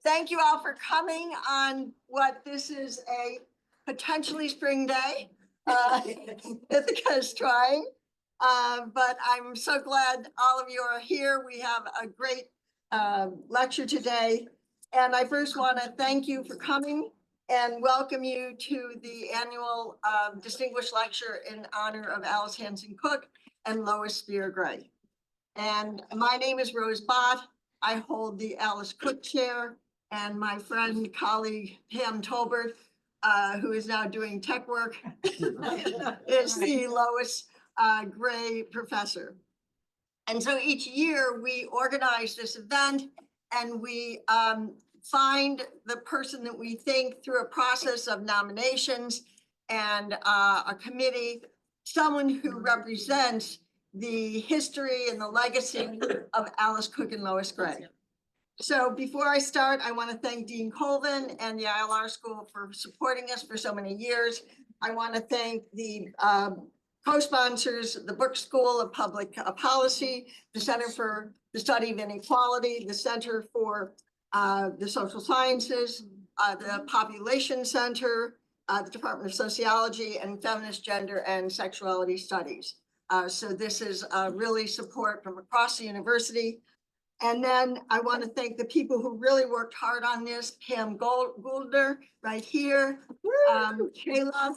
thank you all for coming on what this is a potentially spring day. Ithaca's trying, but I'm so glad all of you are here. We have a great lecture today. And I first want to thank you for coming and welcome you to the annual distinguished lecture in honor of Alice Hanson Cook and Lois Spear Gray. And my name is Rose Bott. I hold the Alice Cook Chair, and my friend, colleague Pam Tolbert, who is now doing tech work, is the Lois Gray Professor. And so each year we organize this event and we find the person that we think through a process of nominations and a committee, someone who represents the history and the legacy of Alice Cook and Lois Gray. So before I start, I want to thank Dean Colvin and the ILR School for supporting us for so many years. I want to thank the co-sponsors, the Book School of Public Policy, the Center for the Study of Inequality, the Center for the Social Sciences, the Population Center, the Department of Sociology, and Feminist Gender and Sexuality Studies. So this is really support from across the university. And then I want to thank the people who really worked hard on this. Pam Goulder right here. Kayla,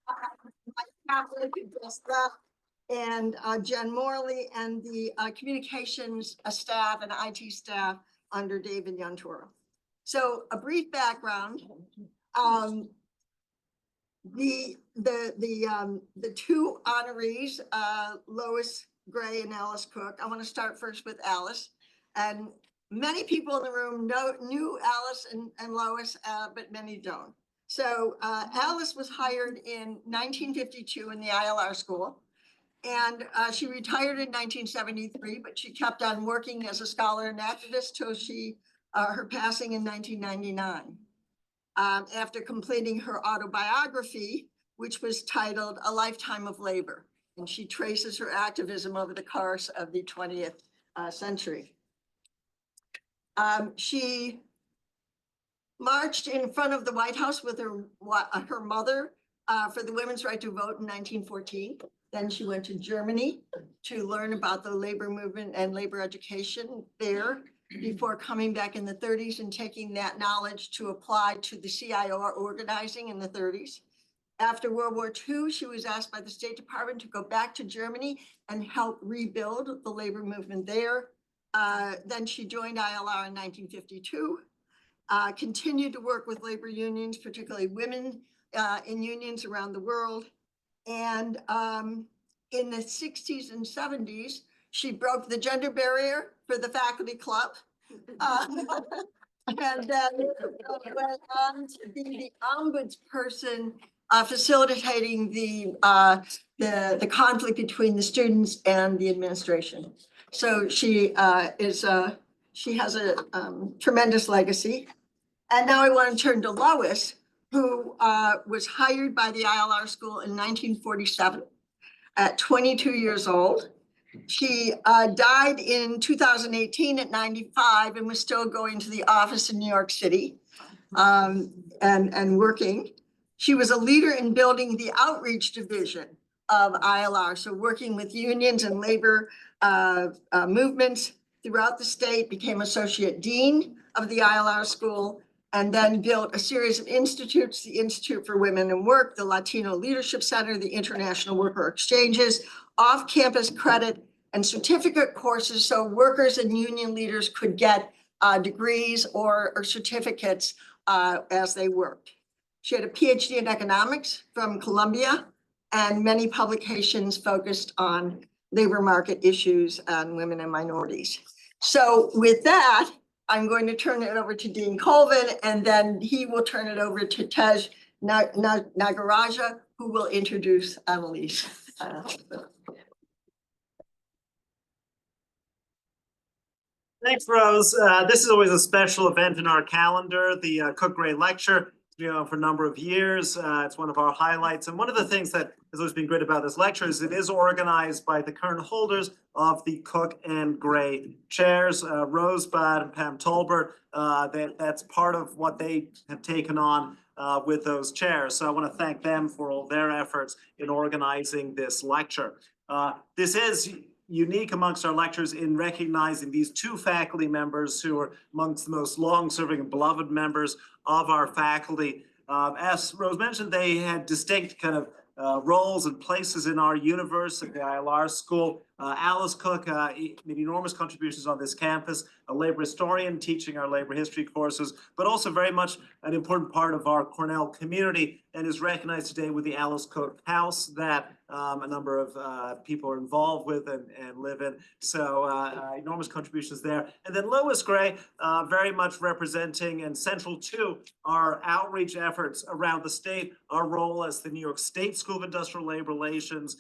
my Catholic who just left, and Jen Morley, and the communications staff and IT staff under David Yuntura. So a brief background. The two honorees, Lois Gray and Alice Cook. I want to start first with Alice. And many people in the room knew Alice and Lois, but many don't. So Alice was hired in 1952 in the ILR school. And she retired in 1973, but she kept on working as a scholar and activist till her passing in 1999. After completing her autobiography, which was titled A Lifetime of Labor. And she traces her activism over the course of the 20th century. She marched in front of the White House with her mother for the women's right to vote in 1914. Then she went to Germany to learn about the labor movement and labor education there before coming back in the 30s and taking that knowledge to apply to the CIO organizing in the 30s. After World War II, she was asked by the State Department to go back to Germany and help rebuild the labor movement there. Then she joined ILR in 1952, continued to work with labor unions, particularly women in unions around the world. And in the 60s and 70s, she broke the gender barrier for the faculty club. And then went on to be the ombudsperson facilitating the conflict between the students and the administration. So she has a tremendous legacy. And now I want to turn to Lois, who was hired by the ILR school in 1947 at 22 years old. She died in 2018 at 95 and was still going to the office in New York City and working. She was a leader in building the outreach division of ILR, so working with unions and labor movements throughout the state, became associate dean of the ILR school, and then built a series of institutes, the Institute for Women in Work, the Latino Leadership Center, the International Worker Exchanges, off-campus credit and certificate courses so workers and union leaders could get degrees or certificates as they worked. She had a PhD in economics from Columbia and many publications focused on labor market issues and women and minorities. So with that, I'm going to turn it over to Dean Colvin, and then he will turn it over to Tej Nagaraja, who will introduce Annelise. Thanks, Rose. This is always a special event in our calendar, the Cook Gray Lecture. for a number of years. It's one of our highlights. And one of the ththings that has always been great about this lecture is it is organized by the current holders of the Cook and Gray chairs, Rosebud and Pam Tolbert. That's part of what they have taken on with those chairs. So I want to thank them for all their efforts in organizing this lecture. This is unique amongst our lectures in recognizing these two faculty members who are amongst the most long-serving and beloved members of our faculty. As Rose mentioned, they had distinct kind of roles and places in our universe at the ILR school. Alice Cook made enormous contributions on this campus, a labor historian teaching our labor history courses, but also very much an important part of our Cornell community and is recognized today with the Alice Cook House that a number of people are involved with and live in. So enormous contributions there. And then Lois Gray, very much representing and central to our outreach efforts around the state, our role as the New York State School of Industrial Labor Relations,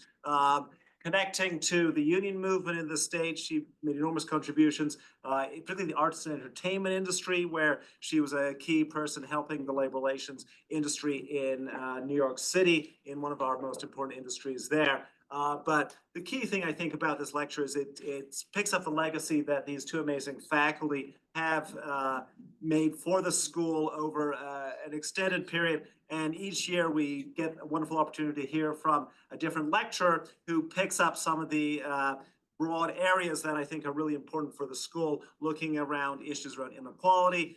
connecting to the union movement in the state. She made enormous contributions, particularly the arts and entertainment industry, where she was a key person helping the labor relations industry in New York City, in one of our most important industries there. But the key thing I think about this lecture is it picks up the legacy that these two amazing faculty have made for the school over an extended period. And each year we get a wonderful opportunity to hear from a different lecturer who picks up some of the broad areas that I think are really important for the school, looking around issues around inequality,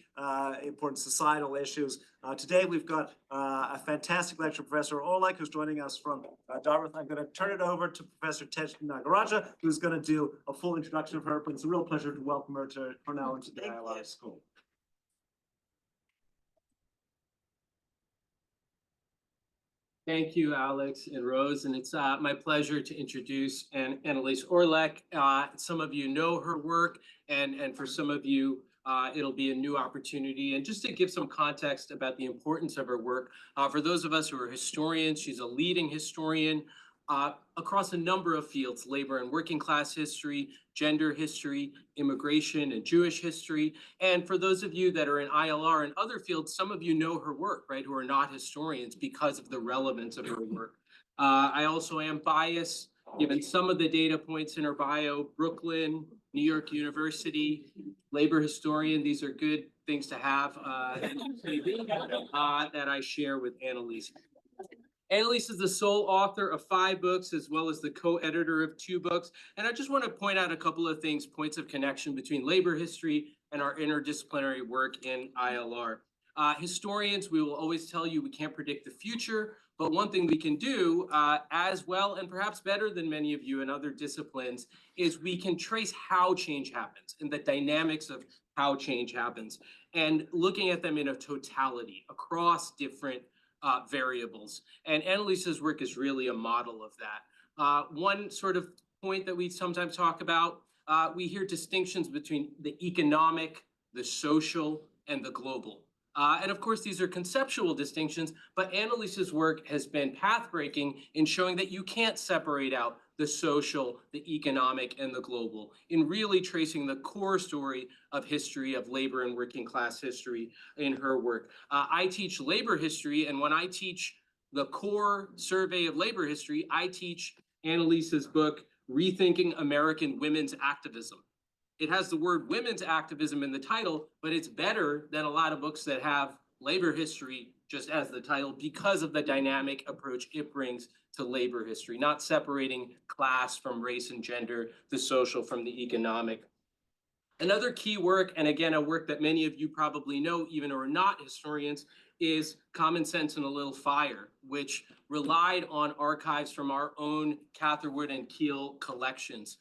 important societal issues. Today we've got a fantastic lecturer, Professor Orleck, who's joining us from Dartmouth. I'm going to turn it over to Professor Tej Nagaraja, who's going to do a full introduction of her, but it's a real pleasure to welcome her to Cornell and to the ILR school. Thank you, Alex and Rose, and it's my pleasure to introduce Annelise Orleck. Some of you know her work, and for some of you, it'll be a new opportunity. And just to give some context about the importance of her work, for those of us who are historians, she's a leading historian across a number of fields: labor and working class history, gender history, immigration and Jewish history. And for those of you that are in ILR and other fields, some of you know her work, right, who are not historians because of the relevance of her work. I also am biased, given some of the data points in her bio: Brooklyn, New York University, labor historian. These are good things to have that I share with Annelise. Annelise is the sole author of 5 books, as well as the co-editor of 2 books. And I just want to point out a couple of things, points of connection between labor history and our interdisciplinary work in ILR. Historians, we will always tell you we can't predict the future, but one thing we can do as well, and perhaps better than many of you in other disciplines, is we can trace how change happens and the dynamics of how change happens, and looking at them in a totality across different variables. And Annelise's work is really a model of that. One sort of point that we sometimes talk about, we hear distinctions between the economic, the social, and the global. And of course, these are conceptual distinctions, but Annelise's work has been path-breaking in showing that you can't separate out the social, the economic, and the global, in really tracing the core story of history, of labor and working class history in her work. I teach labor history, and when I teach the core survey of labor history, I teach Annelise's book, Rethinking American Women's Activism. It has the word women's activism in the title, but it's better than a lot of books that have labor history just as the title, because of the dynamic approach it brings to labor history, not separating class from race and gender, the social from the economic. Another key work, and again, a work that many of you probably know, even who are not historians, is Common Sense and a Little Fire, which relied on archives from our own Catherwood and Keel collections.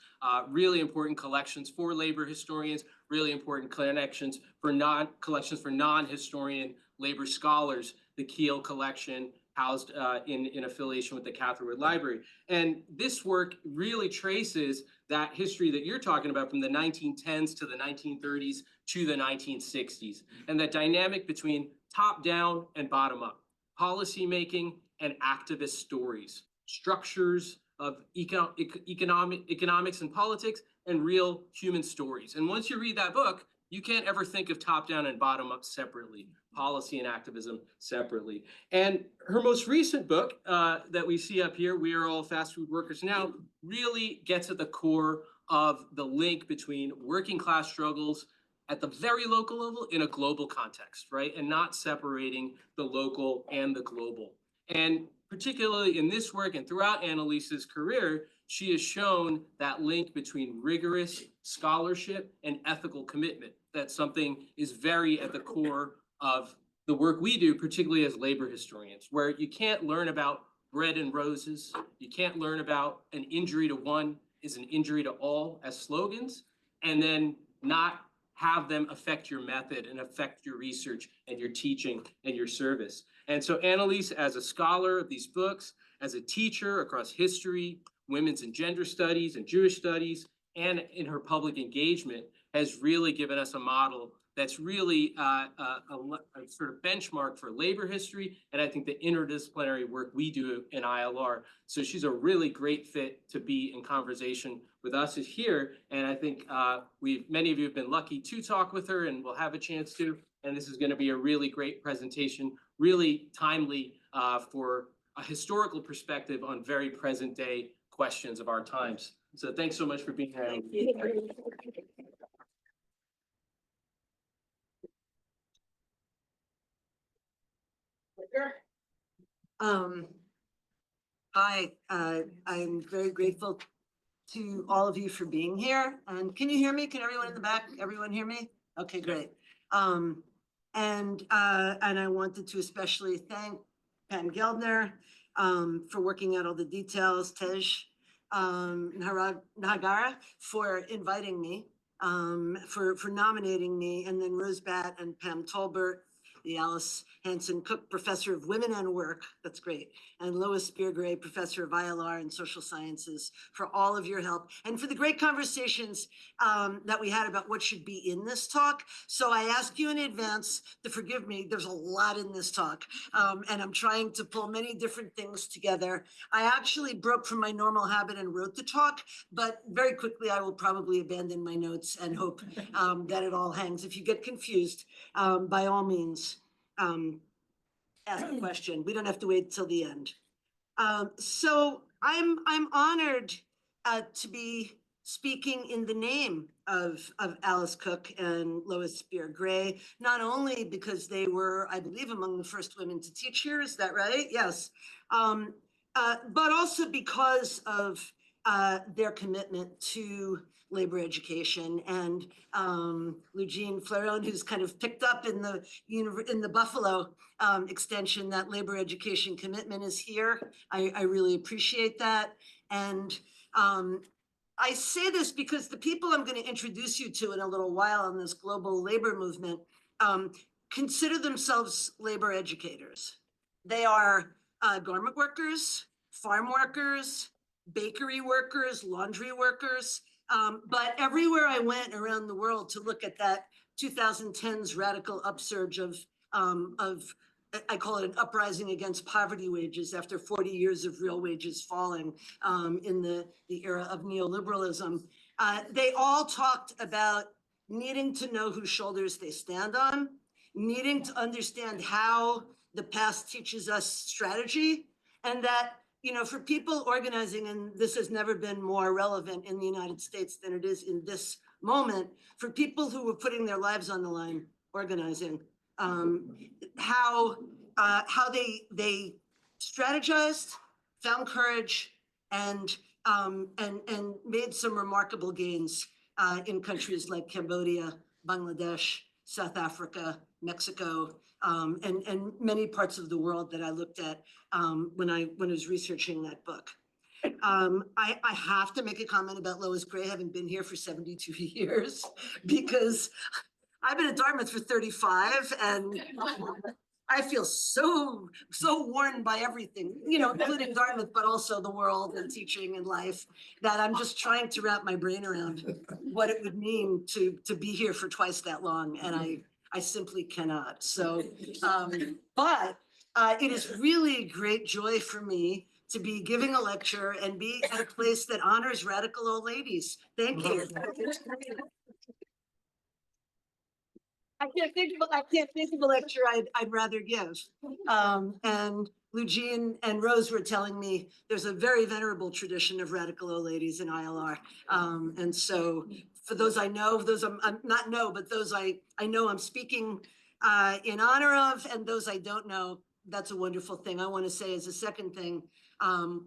Really important collections for labor historians, really important collections for non-historian labor scholars, the Keel collection housed in affiliation with the Catherwood Library. And this work really traces that history that you're talking about from the 1910s to the 1930s to the 1960s, and that dynamic between top down and bottom up, policymaking and activist stories, structures of economics and politics, and real human stories. And once you read that book, You can't ever think of top down and bottom up separately, policy and activism separately. And her most recent book that we see up here, We Are All Fast Food Workers Now, really gets at the core of the link between working class struggles at the very local level in a global context, right? And not separating the local and the global. And particularly in this work and throughout Annelise's career, she has shown that link between rigorous scholarship and ethical commitment. That something is very at the core of the work we do, particularly as labor historians, where you can't learn about bread and roses, you can't learn about an injury to one is an injury to all as slogans, and then not have them affect your method and affect your research and your teaching and your service. And so Annelise, as a scholar of these books, as a teacher across history, women's and gender studies and Jewish studies, and in her public engagement, has really given us a model that's really a sort of benchmark for labor history, and I think the interdisciplinary work we do in ILR. So she's a really great fit to be in conversation with us here, and I think many of you have been lucky to talk with her, and we'll have a chance to, and this is gonna be a really great presentation, really timely for a historical perspective on very present day questions of our times. So thanks so much for being here. Hi, I'm very grateful to all of you for being here. And can you hear me? Can everyone in the back, everyone hear me? Okay, great. And I wanted to especially thank Pam Geldner for working out all the details, Tej Nagara for inviting me, for nominating me, and then Rose Batt and Pam Tolbert, the Alice Hansen Cook Professor of Women and Work, that's great, and Lois Spear-Gray, Professor of ILR and Social Sciences, for all of your help, and for the great conversations that we had about what should be in this talk. So I ask you in advance to forgive me, there's a lot in this talk, and I'm trying to pull many different things together. I actually broke from my normal habit and wrote the talk, but very quickly I will probably abandon my notes and hope that it all hangs. If you get confused, by all means, ask a question. We don't have to wait till the end. So I'm honored to be speaking in the name of Alice Cook and Lois Spear-Gray, not only because they were, I believe, among the first women to teach here, is that right? Yes. But also because of their commitment to labor education, and Eugene Fleuron, who's kind of picked up in the Buffalo extension that labor education commitment is here. I really appreciate that. And I say this because the people I'm going to introduce you to in a little while in this global labor movement consider themselves labor educators. They are garment workers, farm workers, bakery workers, laundry workers. But everywhere I went around the world to look at that 2010s radical upsurge of I call it an uprising against poverty wages after 40 years of real wages falling in the era of neoliberalism. They all talked about needing to know whose shoulders they stand on, needing to understand how the past teaches us strategy, and that, you know, for people organizing, and this has never been more relevant in the United States than it is in this moment, for people who were putting their lives on the line organizing, how they strategized, found courage, and made some remarkable gains in countries like Cambodia, Bangladesh, South Africa, Mexico, and many parts of the world that I looked at when I was researching that book. I have to make a comment about Lois Gray having been here for 72 years, because I've been at Dartmouth for 35, and I feel so worn by everything, you know, including Dartmouth, but also the world and teaching and life, that I'm just trying to wrap my brain around what it would mean to be here for twice that long, and I simply cannot. So, but it is really a great joy for me to be giving a lecture and be at a place that honors radical old ladies. Thank you. I can't think of a lecture I'd rather give. And Lugene and Rose were telling me there's a very venerable tradition of radical old ladies in ILR. And so for those I know, those I'm not know, but those I know I'm speaking in honor of, and those I don't know, that's a wonderful thing. I want to say as a second thing,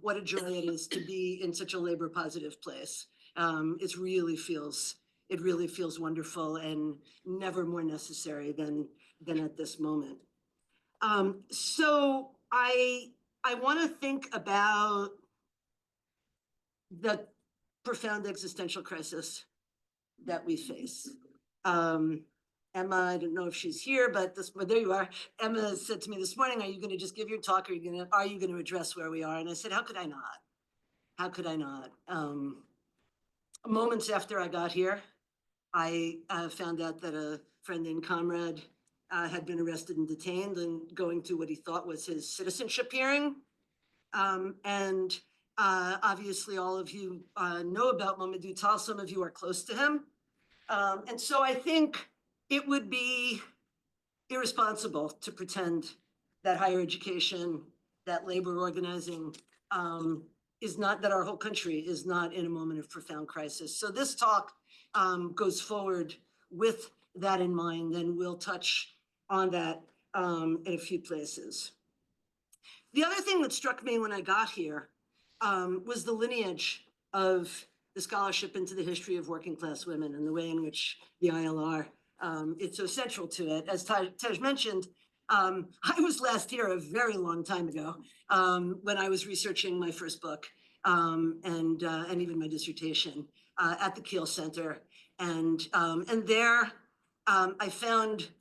what a joy it is to be in such a labor positive place. It really feels wonderful and never more necessary than at this moment. So I want to think about the profound existential crisis that we face. Emma, I don't know if she's here, but there you are. Emma said to me this morning, "Are you going to just give your talk? Or are you going to address where we are?" And I said, "How could I not? How could I not?" Moments after I got here, I found out that a friend and comrade had been arrested and detained and going through what he thought was his citizenship hearing. And obviously all of you know about Mamadou Tall. Some of you are close to him. And so I think it would be irresponsible to pretend that higher education, that labor organizing is not, that our whole country is not in a moment of profound crisis. So this talk goes forward with that in mind, and we'll touch on that in a few places. The other thing that struck me when I got here was the lineage of the scholarship into the history of working class women and the way in which the ILR is so central to it. As Tej mentioned, I was last here a very long time ago when I was researching my first book and even my dissertation at the Kiel Center. And there I found,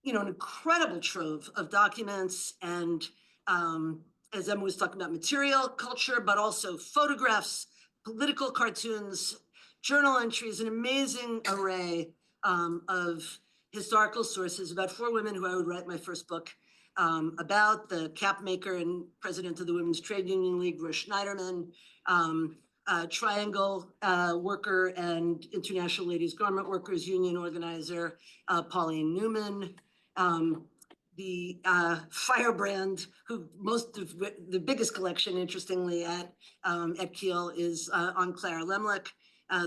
an incredible trove of documents and, as Emma was talking about, material, culture, but also photographs, political cartoons, journal entries, an amazing array of historical sources about 4 women who I would write my first book about: the cap maker and president of the Women's Trade Union League, Ruth Schneiderman, triangle worker and International Ladies Garment Workers Union organizer, Pauline Newman, the firebrand, who most of the biggest collection, interestingly, at Kiel is on Clara Lemlich,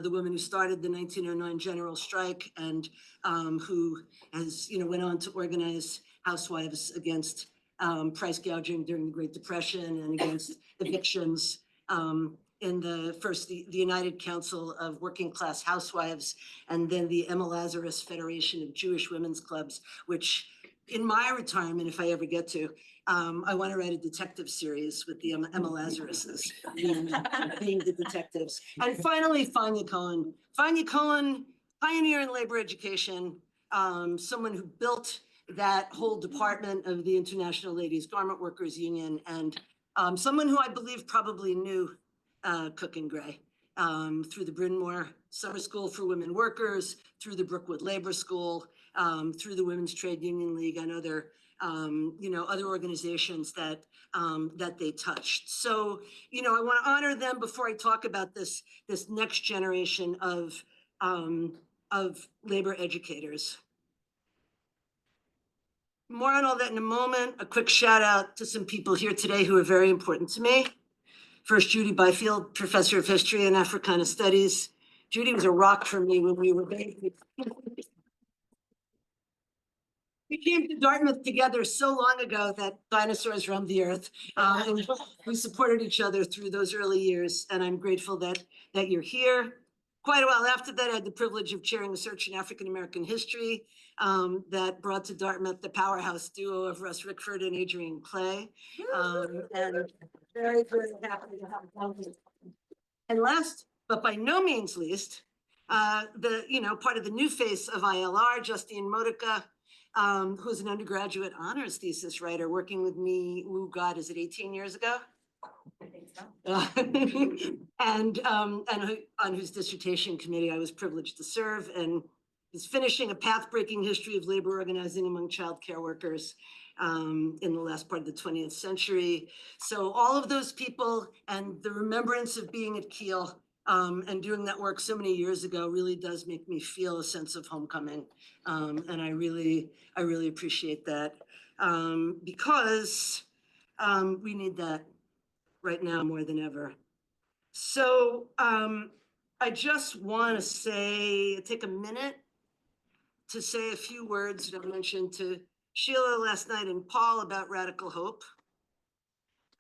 the woman who started the 1909 general strike and who has, went on to organize housewives against price gouging during the Great Depression and against evictions in the United Council of Working Class Housewives, and then the Emma Lazarus Federation of Jewish Women's Clubs, which in my retirement, if I ever get to, I want to write a detective series with the Emma Lazaruses being the detectives. And finally, Fania Cohen. Fania Cohen, pioneer in labor education, someone who built that whole department of the International Ladies Garment Workers Union, and someone who I believe probably knew Cook and Gray through the Bryn Mawr Summer School for Women Workers, through the Brookwood Labor School, through the Women's Trade Union League and other, other organizations that that they touched. So, I want to honor them before I talk about this next generation of labor educators. More on all that in a moment. A quick shout out to some people here today who are very important to me. First, Judy Byfield, professor of history and Africana studies. Judy was a rock for me when we were babies. We came to Dartmouth together so long ago that dinosaurs roamed the earth. And we supported each other through those early years, and I'm grateful that you're here. Quite a while after that, I had the privilege of chairing a search in African American history that brought to Dartmouth the powerhouse duo of Russ Rickford and Adrienne Clay. And very, very happy to have them. And last, but by no means least, part of the new face of ILR, Justine Modica, who's an undergraduate honors thesis writer working with me, is it 18 years ago? I think so. And on whose dissertation committee I was privileged to serve, and is finishing a path-breaking history of labor organizing among child care workers in the last part of the 20th century. So all of those people and the remembrance of being at Kiel And doing that work so many years ago really does make me feel a sense of homecoming. And I really appreciate that. Because we need that right now more than ever. So I just want to take a minute to say a few words that I mentioned to Sheila last night and Paul about radical hope.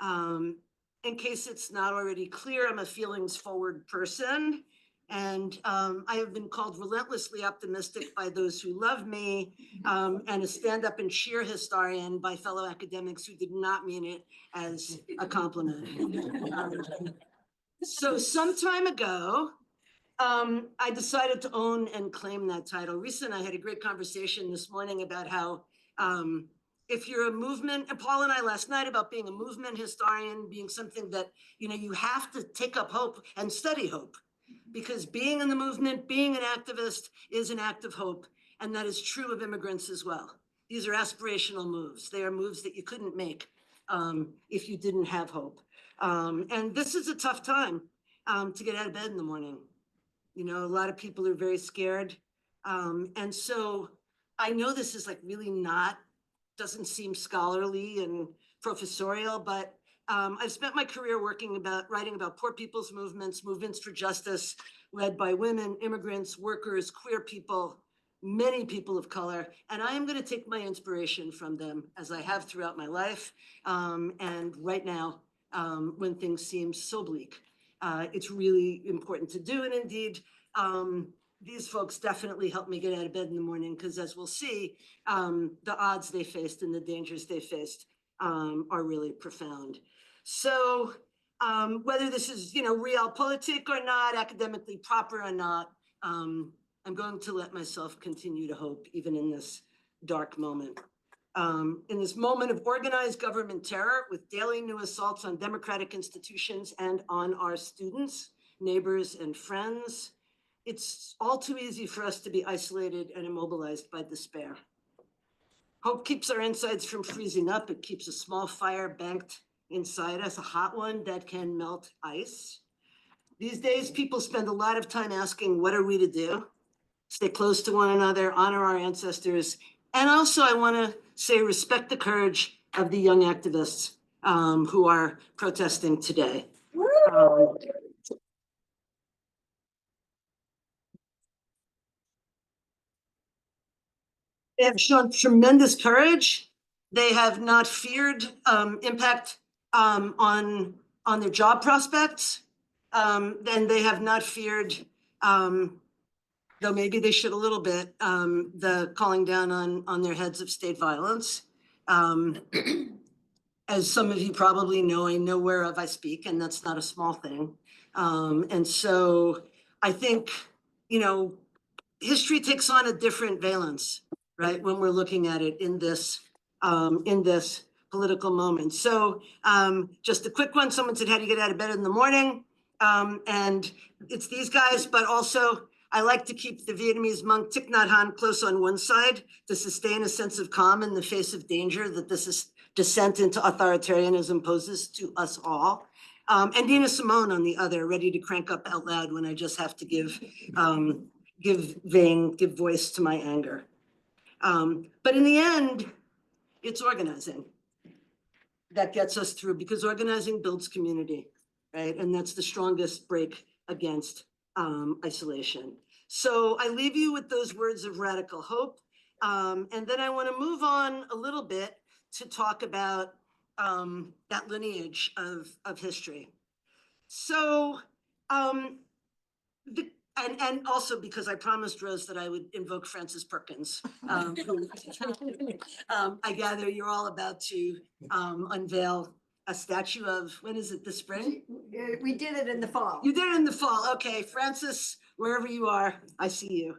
In case it's not already clear, I'm a feelings forward person. And I have been called relentlessly optimistic by those who love me, and a stand up and cheer historian by fellow academics who did not mean it as a compliment. So some time ago, I decided to own and claim that title. Recently, I had a great conversation this morning about how if you're a movement, and Paul and I last night about being a movement historian, being something that, you have to take up hope and study hope, because being in the movement, being an activist is an act of hope. And that is true of immigrants as well. These are aspirational moves. They are moves that you couldn't make if you didn't have hope. And this is a tough time to get out of bed in the morning. A lot of people are very scared. And so I know this is like really doesn't seem scholarly and professorial, but I've spent my career writing about poor people's movements for justice, led by women, immigrants, workers, queer people, many people of color. And I am going to take my inspiration from them, as I have throughout my life. And right now, when things seem so bleak, it's really important to do. And indeed, these folks definitely helped me get out of bed in the morning, because as we'll see, the odds they faced and the dangers they faced are really profound. So whether this is, realpolitik or not, academically proper or not, I'm going to let myself continue to hope, even in this dark moment. In this moment of organized government terror, with daily new assaults on democratic institutions and on our students, neighbors, and friends, it's all too easy for us to be isolated and immobilized by despair. Hope keeps our insides from freezing up. It keeps a small fire banked inside us, a hot one that can melt ice. These days, people spend a lot of time asking, what are we to do? Stay close to one another, honor our ancestors. And also, I want to say, respect the courage of the young activists who are protesting today. They have shown tremendous courage. They have not feared impact on their job prospects. Then they have not feared, though maybe they should a little bit, the calling down on their heads of state violence. As some of you probably know, I know whereof I speak, and that's not a small thing. And so I think, history takes on a different valence, right, when we're looking at it in this political moment. So just a quick one. Someone said, how do you get out of bed in the morning? And it's these guys, but also I like to keep the Vietnamese monk Thich Nhat Hanh close on one side to sustain a sense of calm in the face of danger that this descent into authoritarianism poses to us all. And Nina Simone on the other, ready to crank up out loud when I just have to give voice to my anger. But in the end, it's organizing that gets us through, because organizing builds community, right? And that's the strongest break against isolation. So I leave you with those words of radical hope. And then I want to move on a little bit to talk about that lineage of history. So, and also because I promised Rose that I would invoke Frances Perkins. Who, I gather you're all about to unveil a statue of, when is it, this spring? We did it in the fall. You did it in the fall. Okay, Frances, wherever you are, I see you.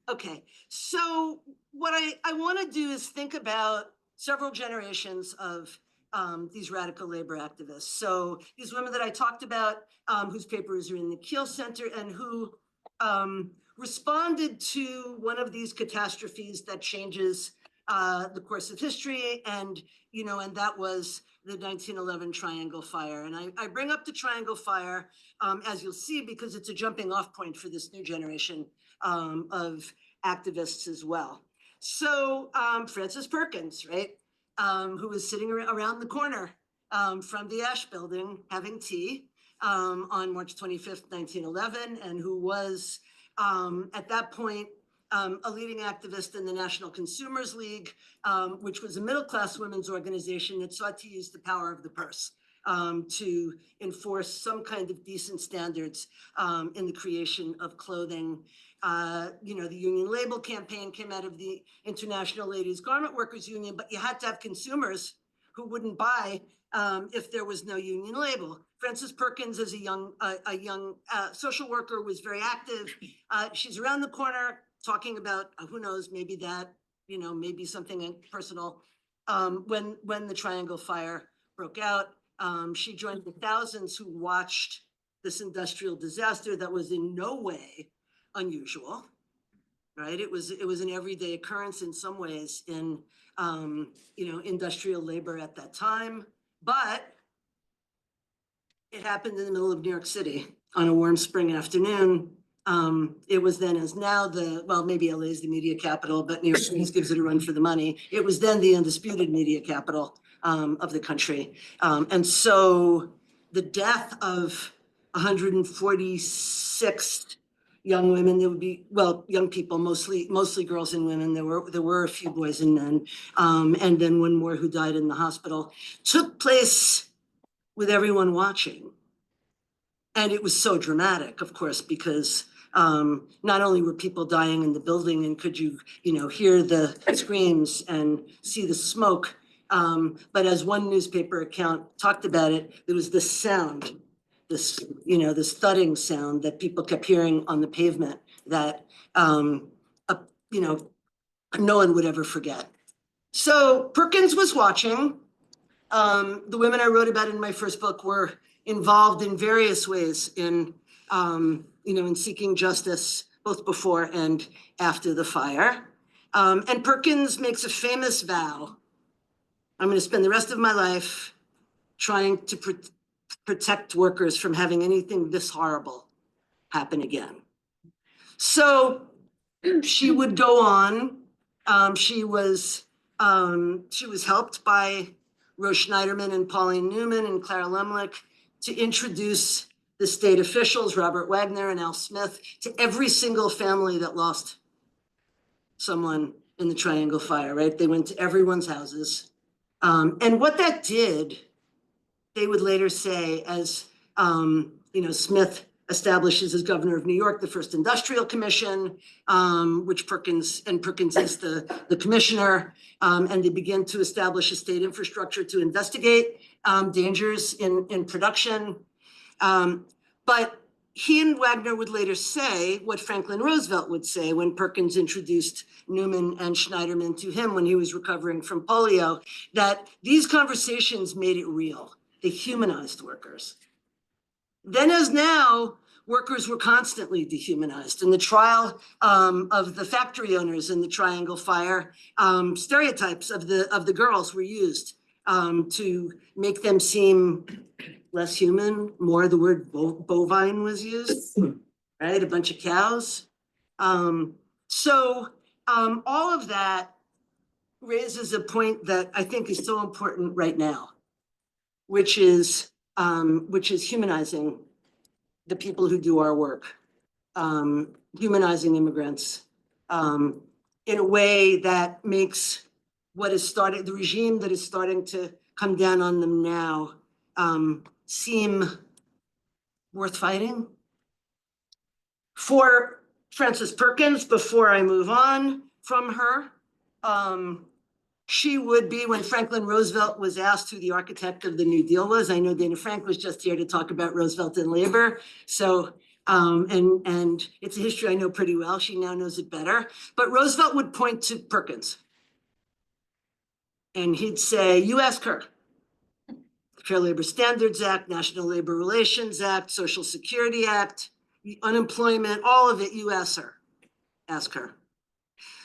Okay, so what I want to do is think about several generations of these radical labor activists. So these women that I talked about, whose papers are in the Kiel Center, and who responded to one of these catastrophes that changes the course of history, and and that was the 1911 Triangle Fire. And I bring up the Triangle Fire, as you'll see, because it's a jumping off point for this new generation of activists as well. So Frances Perkins, right, who was sitting around the corner from the Ash Building having tea on March 25th, 1911, and who was at that point a leading activist in the National Consumers League, which was a middle-class women's organization that sought to use the power of the purse to enforce some kind of decent standards in the creation of clothing. You know, the Union Label campaign came out of the International Ladies Garment Workers Union, but you had to have consumers who wouldn't buy if there was no union label. Frances Perkins, as a young social worker, was very active. She's around the corner talking about who knows, maybe that, you know, maybe something personal. When the Triangle Fire broke out, she joined the thousands who watched this industrial disaster that was in no way unusual, right? It was an everyday occurrence in some ways in you know, industrial labor at that time, but it happened in the middle of New York City on a warm spring afternoon. It was then, as now, well, maybe LA is the media capital, but New York City gives it a run for the money. It was then the undisputed media capital of the country. And so the death of 146 young women, there would be, well, young people, mostly girls and women. There were a few boys and men, and then one more who died in the hospital, took place with everyone watching. And it was so dramatic, of course, because not only were people dying in the building and could you know, hear the screams and see the smoke, but as one newspaper account talked about it, there was this sound, this, you know, this thudding sound that people kept hearing on the pavement that, you know, no one would ever forget. So Perkins was watching. The women I wrote about in my first book were involved in various ways in, you know, in seeking justice, both before and after the fire. And Perkins makes a famous vow: I'm going to spend the rest of my life trying to protect workers from having anything this horrible happen again. So she would go on. She was helped by Rose Schneiderman and Pauline Newman and Clara Lemlich to introduce the state officials, Robert Wagner and Al Smith, to every single family that lost someone in the Triangle Fire, right? They went to everyone's houses. And what that did, they would later say, as you know, Smith establishes as governor of New York the first industrial commission, which Perkins is the commissioner, and they begin to establish a state infrastructure to investigate dangers in production. But he and Wagner would later say what Franklin Roosevelt would say when Perkins introduced Newman and Schneiderman to him when he was recovering from polio, that these conversations made it real. They humanized workers. Then as now, workers were constantly dehumanized. In the trial of the factory owners in the Triangle Fire, stereotypes of the girls were used to make them seem less human. More, the word bovine was used, right? A bunch of cows. So all of that raises a point that I think is so important right now, which is humanizing the people who do our work, humanizing immigrants in a way that makes what is starting, the regime that is starting to come down on them now, seem worth fighting. For Frances Perkins, before I move on from her, she would be, when Franklin Roosevelt was asked who the architect of the New Deal was, I know Dana Frank was just here to talk about Roosevelt and labor. So, and it's a history I know pretty well. She now knows it better. But Roosevelt would point to Perkins. And he'd say, you ask her. Fair Labor Standards Act, National Labor Relations Act, Social Security Act, unemployment, all of it, you ask her.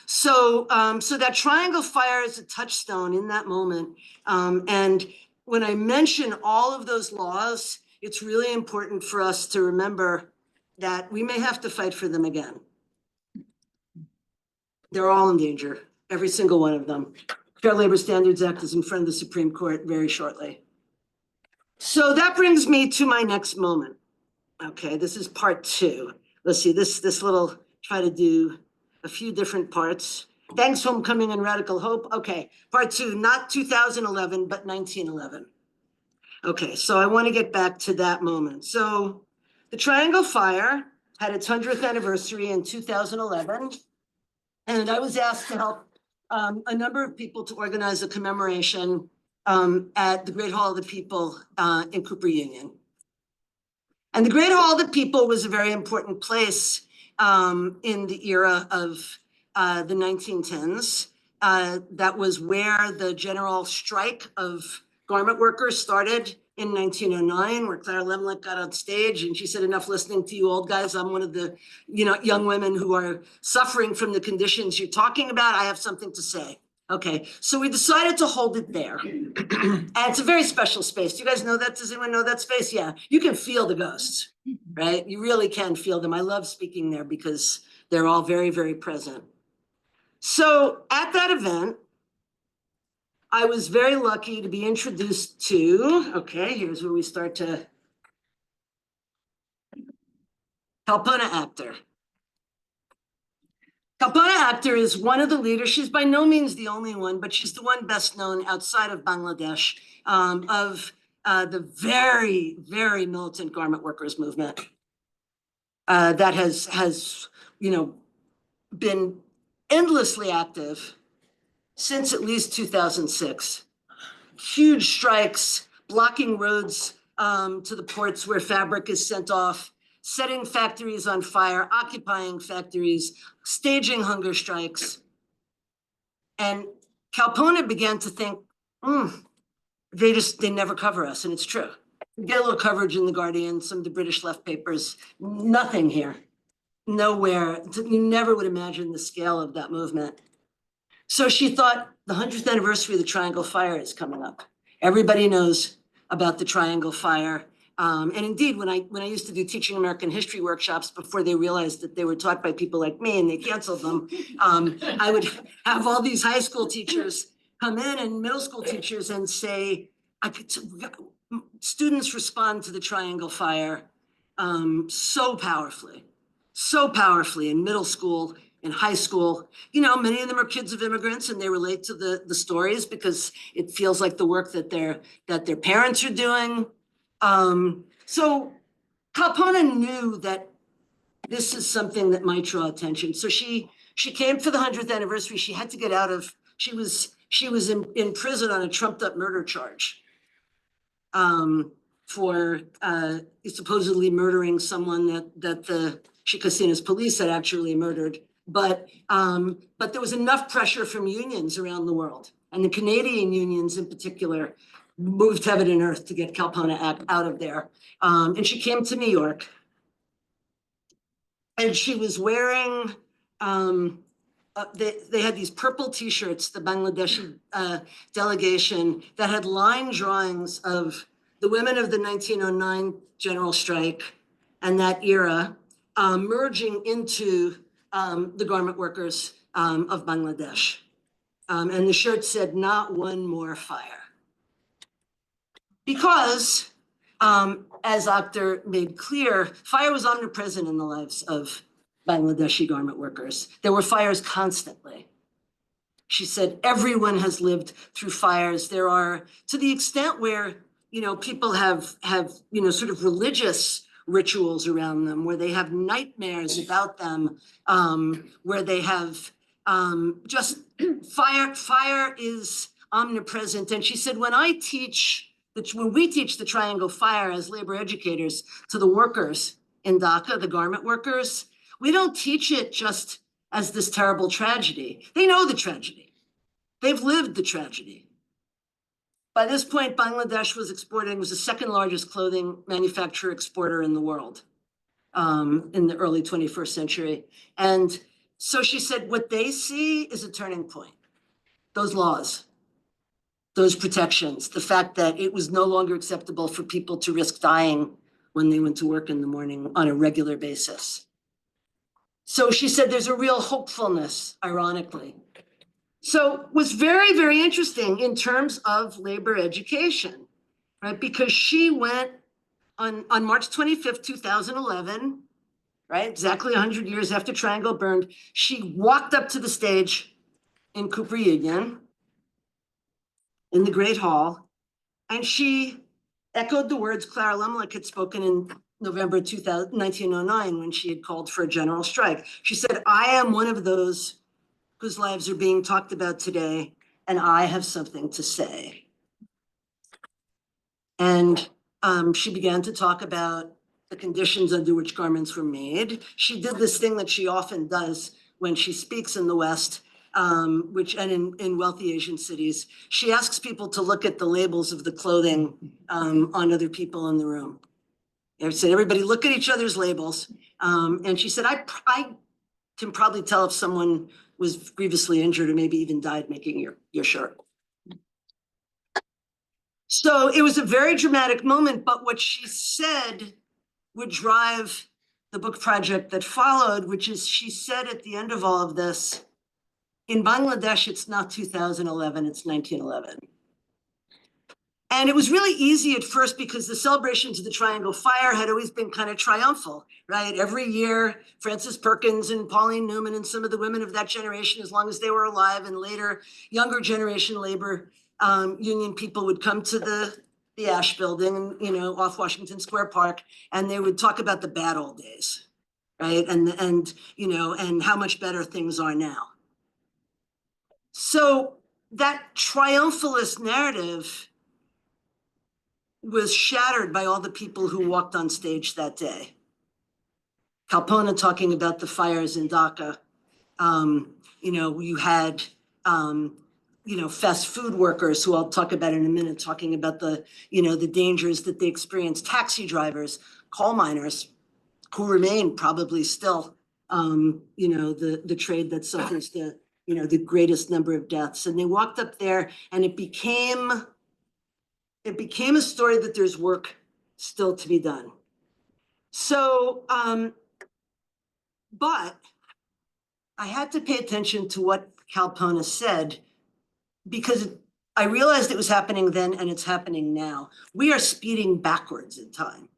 So, so that Triangle Fire is a touchstone in that moment. And when I mention all of those laws, it's really important for us to remember that we may have to fight for them again. They're all in danger, every single one of them. Fair Labor Standards Act is in front of the Supreme Court very shortly. So that brings me to my next moment. Okay, this is part 2. Let's see, this little, try to do a few different parts. Thanks, Homecoming and Radical Hope. Okay, part 2, not 2011, but 1911. Okay, so I want to get back to that moment. So the Triangle Fire had its 100th anniversary in 2011. And I was asked to help a number of people to organize a commemoration at the Great Hall of the People in Cooper Union. And the Great Hall of the People was a very important place in the era of the 1910s. That was where the general strike of garment workers started in 1909, where Clara Lemlich got on stage and she said, "Enough listening to you old guys. I'm one of the young women who are suffering from the conditions you're talking about. I have something to say." Okay, so we decided to hold it there. And it's a very special space. Do you guys know that? Does anyone know that space? Yeah, you can feel the ghosts, right? You really can feel them. I love speaking there because they're all very, very present. So at that event, I was very lucky to be introduced to, okay, here's where we start to, Kalpana Akhtar. Kalpana Akhtar is one of the leaders. She's by no means the only one, but she's the one best known outside of Bangladesh of the very, very militant garment workers movement that has been endlessly active since at least 2006. Huge strikes, blocking roads to the ports where fabric is sent off, setting factories on fire, occupying factories, staging hunger strikes. And Kalpana began to think, they never cover us, and it's true. We get a little coverage in The Guardian, some of the British left papers, nothing here, nowhere. You never would imagine the scale of that movement. So she thought, the 100th anniversary of the Triangle Fire is coming up. Everybody knows about the Triangle Fire. And indeed, when I used to do teaching American history workshops before they realized that they were taught by people like me and they canceled them, I would have all these high school teachers come in and middle school teachers and say, students respond to the Triangle Fire so powerfully in middle school, in high school. Many of them are kids of immigrants and they relate to the stories because it feels like the work that their parents are doing. So Kalpana knew that this is something that might draw attention. So she came for the 100th anniversary. She had to get out of, she was in prison on a trumped up murder charge for supposedly murdering someone that the Chicasinas police had actually murdered. But there was enough pressure from unions around the world, and the Canadian unions in particular moved heaven and earth to get Kalpana out of there. And she came to New York, and she was wearing, they had these purple t-shirts, the Bangladeshi delegation, that had line drawings of the women of the 1909 general strike and that era merging into the garment workers of Bangladesh. And the shirt said, "Not one more fire." Because, as Akhtar made clear, fire was omnipresent in the lives of Bangladeshi garment workers. There were fires constantly. She said, everyone has lived through fires. There are, to the extent where, people have sort of religious rituals around them, where they have nightmares about them, where they have just fire is omnipresent. And she said, when we teach the Triangle Fire as labor educators to the workers in Dhaka, the garment workers, we don't teach it just as this terrible tragedy. They know the tragedy. They've lived the tragedy. By this point, Bangladesh was the second largest clothing manufacturer exporter in the world in the early 21st century. And so she said, what they see is a turning point, those laws. those protections, the fact that it was no longer acceptable for people to risk dying when they went to work in the morning on a regular basis. So she said there's a real hopefulness, ironically. So it was very, very interesting in terms of labor education, right? Because she went on March 25th, 2011, right? Exactly 100 years after Triangle burned, she walked up to the stage in Cooper Union in the Great Hall, and she echoed the words Clara Lumley had spoken in November 1909 when she had called for a general strike. She said, I am one of those whose lives are being talked about today, and I have something to say. And she began to talk about the conditions under which garments were made. She did this thing that she often does when she speaks in the West, in wealthy Asian cities. She asks people to look at the labels of the clothing on other people in the room. I said, everybody look at each other's labels. And she said, I can probably tell if someone was grievously injured or maybe even died making your shirt. So it was a very dramatic moment, but what she said would drive the book project that followed, which is she said at the end of all of this, in Bangladesh, it's not 2011, it's 1911. And it was really easy at first because the celebrations of the Triangle Fire had always been kind of triumphal, right? Every year, Frances Perkins and Pauline Newman and some of the women of that generation, as long as they were alive, and later younger generation labor union people would come to the Ash Building, off Washington Square Park, and they would talk about the bad old days, right? And how much better things are now. So that triumphalist narrative was shattered by all the people who walked on stage that day. Kalpana talking about the fires in Dhaka. You had, fast food workers who I'll talk about in a minute, talking about the dangers that they experienced, taxi drivers, coal miners, who remain probably still, the trade that suffers the greatest number of deaths. And they walked up there and it became a story that there's work still to be done. So, but I had to pay attention to what Kalpana said because I realized it was happening then and it's happening now. We are speeding backwards in time.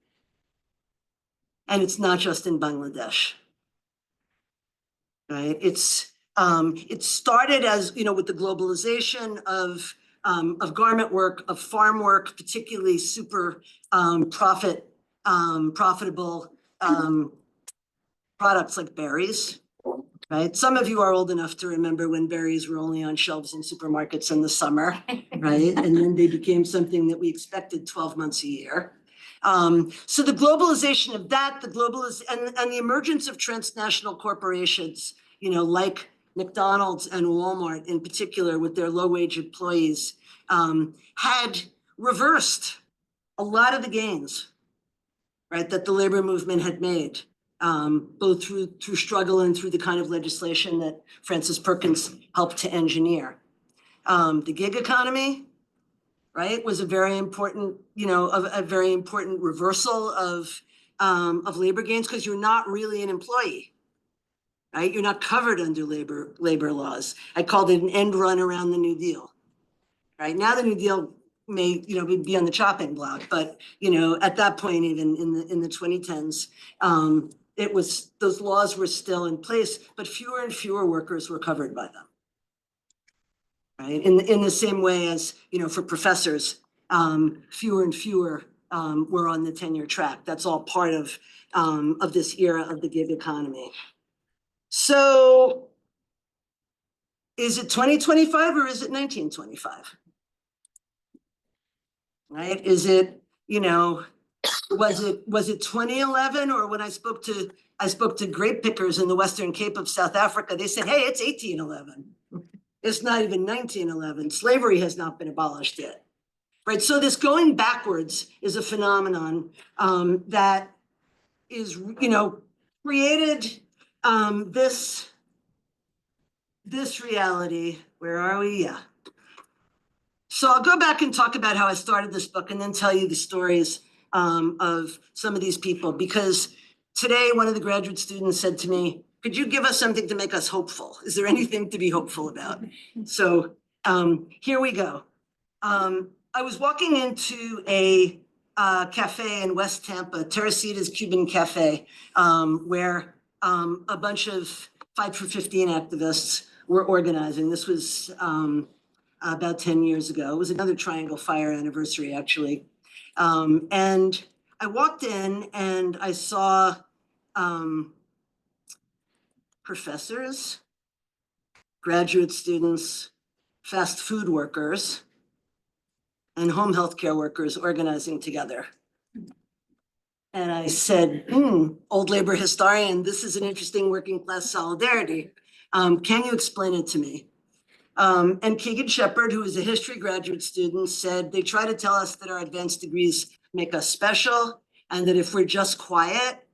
And it's not just in Bangladesh, right? It started as, with the globalization of garment work, of farm work, particularly super profitable products like berries, right? Some of you are old enough to remember when berries were only on shelves in supermarkets in the summer, right? And then they became something that we expected 12 months a year. So the globalization of that, and the emergence of transnational corporations, like McDonald's and Walmart in particular with their low-wage employees, had reversed a lot of the gains, right, that the labor movement had made, both through struggle and through the kind of legislation that Frances Perkins helped to engineer. The gig economy, right, was a very important, a very important reversal of labor gains because you're not really an employee, right? You're not covered under labor laws. I called it an end run around the New Deal, right? Now the New Deal may, be on the chopping block, but, at that point, even in the 2010s, those laws were still in place, but fewer and fewer workers were covered by them. Right, in the same way as, for professors, fewer and fewer were on the tenure track. That's all part of this era of the gig economy. So is it 2025 or is it 1925? Right? Is it, was it 2011, or when I spoke to grape pickers in the Western Cape of South Africa, they said, hey, it's 1811. It's not even 1911. Slavery has not been abolished yet, right? So this going backwards is a phenomenon that is, created this reality. Where are we? Yeah. So I'll go back and talk about how I started this book and then tell you the stories of some of these people, because today one of the graduate students said to me, could you give us something to make us hopeful? Is there anything to be hopeful about? So here we go. I was walking into a cafe in West Tampa, Teresita's Cuban Cafe, where a bunch of Fight for 15 activists were organizing. This was about 10 years ago. It was another Triangle Fire anniversary, actually. And I walked in and I saw professors, graduate students, fast food workers, and home healthcare workers organizing together. And I said, old labor historian, this is an interesting working class solidarity. Can you explain it to me? And Keegan Shepard, who is a history graduate student, said they try to tell us that our advanced degrees make us special, and that if we're just quiet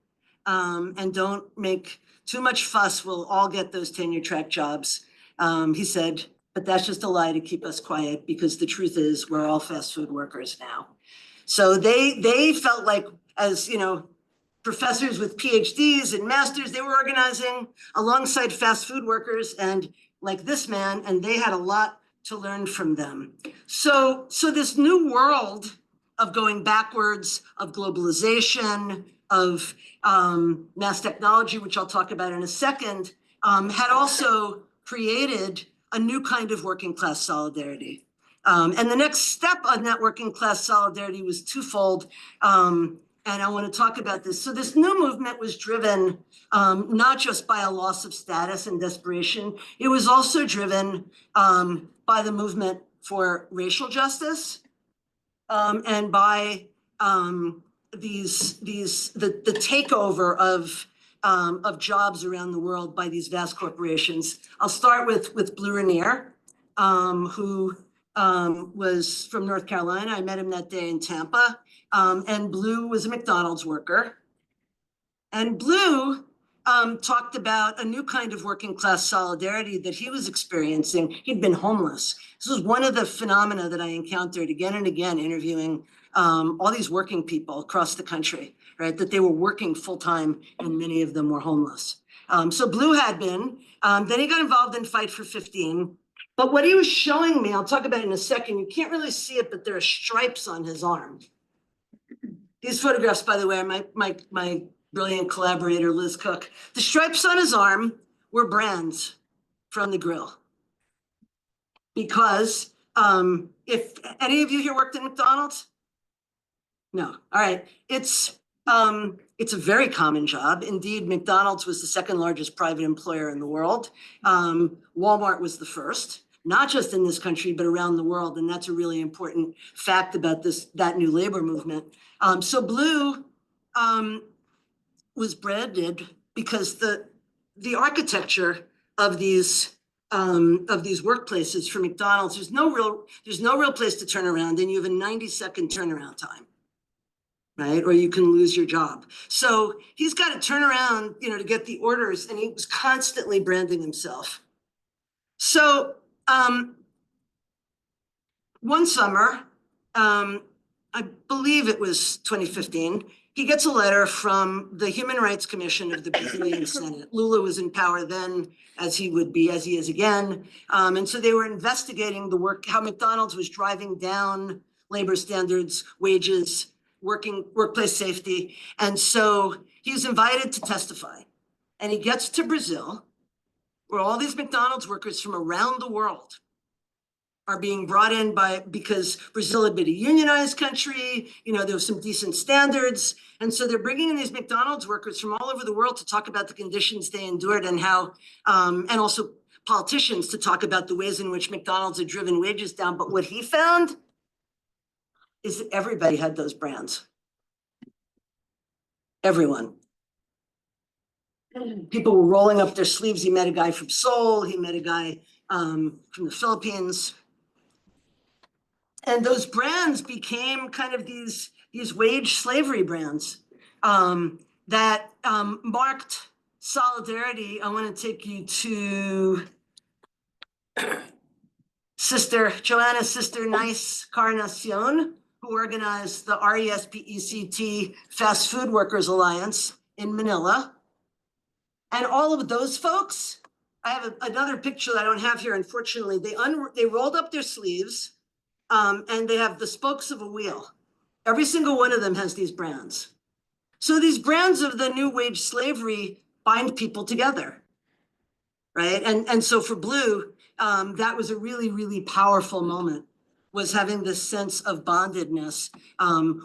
and don't make too much fuss, we'll all get those tenure track jobs. He said, but that's just a lie to keep us quiet, because the truth is we're all fast food workers now. So they felt like, as you know, professors with PhDs and masters, they were organizing alongside fast food workers and like this man, and they had a lot to learn from them. So this new world of going backwards, of globalization, of mass technology, which I'll talk about in a second, had also created a new kind of working class solidarity. And the next step on that working class solidarity was twofold. And I want to talk about this. So this new movement was driven not just by a loss of status and desperation, it was also driven by the movement for racial justice and by the takeover of jobs around the world by these vast corporations. I'll start with Blue Rainier, who was from North Carolina. I met him that day in Tampa. And Blue was a McDonald's worker. And Blue talked about a new kind of working class solidarity that he was experiencing. He'd been homeless. This was one of the phenomena that I encountered again and again interviewing all these working people across the country, right? That they were working full time and many of them were homeless. So Blue had been, then he got involved in Fight for 15. But what he was showing me, I'll talk about it in a second, you can't really see it, but there are stripes on his arm. These photographs, by the way, are my brilliant collaborator, Liz Cook. The stripes on his arm were brands from the grill. Because if any of you here worked at McDonald's? No, all right. It's a very common job. Indeed, McDonald's was the second largest private employer in the world. Walmart was the first, not just in this country, but around the world. And that's a really important fact about that new labor movement. So Blue was branded because the architecture of these workplaces for McDonald's, there's no real place to turn around, and you have a 90-second turnaround time, right? Or you can lose your job. So he's got to turn around, to get the orders, and he was constantly branding himself. So one summer, I believe it was 2015, he gets a letter from the Human Rights Commission of the Brazilian Senate. Lula was in power then, as he would be, as he is again. And so they were investigating how McDonald's was driving down labor standards, wages, workplace safety. And so he was invited to testify. And he gets to Brazil, where all these McDonald's workers from around the world are being brought in because Brazil had been a unionized country, there was some decent standards. And so they're bringing in these McDonald's workers from all over the world to talk about the conditions they endured and how, and also politicians to talk about the ways in which McDonald's had driven wages down. But what he found is that everybody had those brands. Everyone. People were rolling up their sleeves. He met a guy from Seoul. He met a guy from the Philippines. And those brands became kind of these wage slavery brands that marked solidarity. I want to take you to Joanna's sister, Nice Carnacion, who organized the RESPECT Fast Food Workers Alliance in Manila. And all of those folks, I have another picture that I don't have here, unfortunately. They rolled up their sleeves, and they have the spokes of a wheel. Every single one of them has these brands. So these brands of the new wage slavery bind people together, right? And so for Blue, that was a really, really powerful moment, was having this sense of bondedness,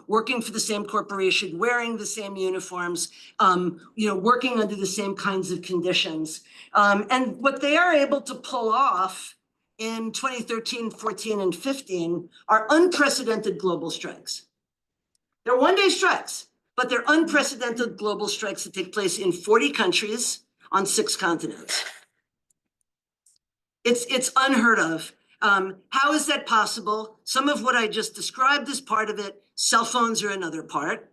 working for the same corporation, wearing the same uniforms, working under the same kinds of conditions. And what they are able to pull off in 2013, 14, and 15 are unprecedented global strikes. They're one-day strikes, but they're unprecedented global strikes that take place in 40 countries on 6 continents. It's unheard of. How is that possible? Some of what I just described is part of it. Cell phones are another part,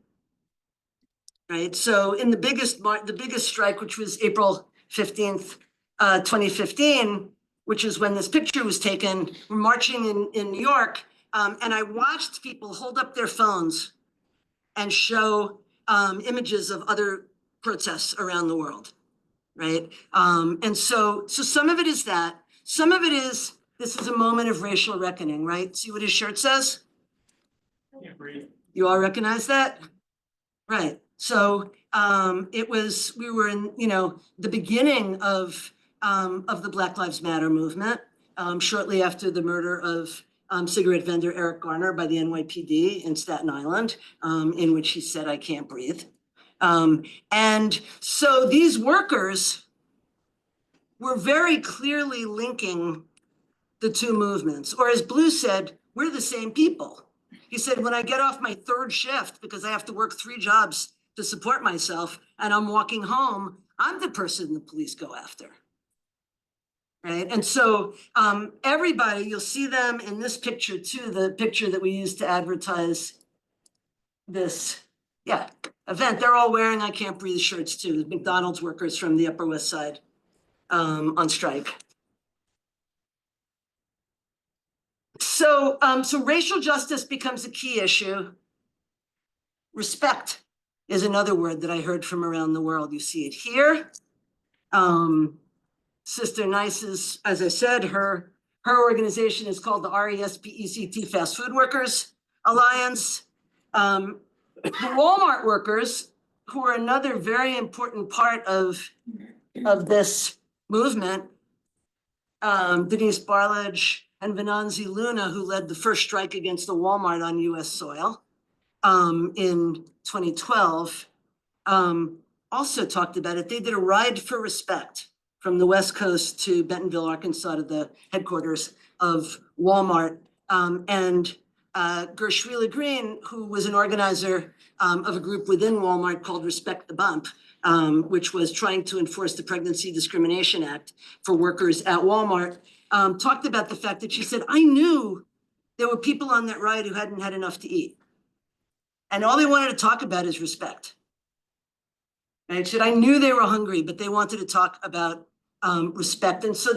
right? So in the biggest strike, which was April 15th, 2015, which is when this picture was taken, we're marching in New York, and I watched people hold up their phones and show images of other protests around the world, right? And so some of it is that. Some of it is, this is a moment of racial reckoning, right? See what his shirt says? You all recognize that? Right. So we were in, the beginning of the Black Lives Matter movement, shortly after the murder of cigarette vendor Eric Garner by the NYPD in Staten Island, in which he said, "I can't breathe." And so these workers were very clearly linking the two movements. Or as Blue said, we're the same people. He said, when I get off my 3rd shift, because I have to work 3 jobs to support myself, and I'm walking home, I'm the person the police go after. Right? And so everybody, you'll see them in this picture too, the picture that we used to advertise this, event. They're all wearing I Can't Breathe shirts too, McDonald's workers from the Upper West Side on strike. So racial justice becomes a key issue. Respect is another word that I heard from around the world. You see it here. Sister Nice's, as I said, her organization is called the RESPECT Fast Food Workers Alliance. The Walmart workers, who are another very important part of this movement, Denise Barlage and Venanzi Luna, who led the first strike against the Walmart on US soil in 2012, also talked about it. They did a ride for respect from the West Coast to Bentonville, Arkansas, to the headquarters of Walmart. And Gershwila Green, who was an organizer of a group within Walmart called Respect the Bump, which was trying to enforce the Pregnancy Discrimination Act for workers at Walmart, talked about the fact that she said, I knew there were people on that ride who hadn't had enough to eat. And all they wanted to talk about is respect. And she said, I knew they were hungry, but they wanted to talk about respect. And so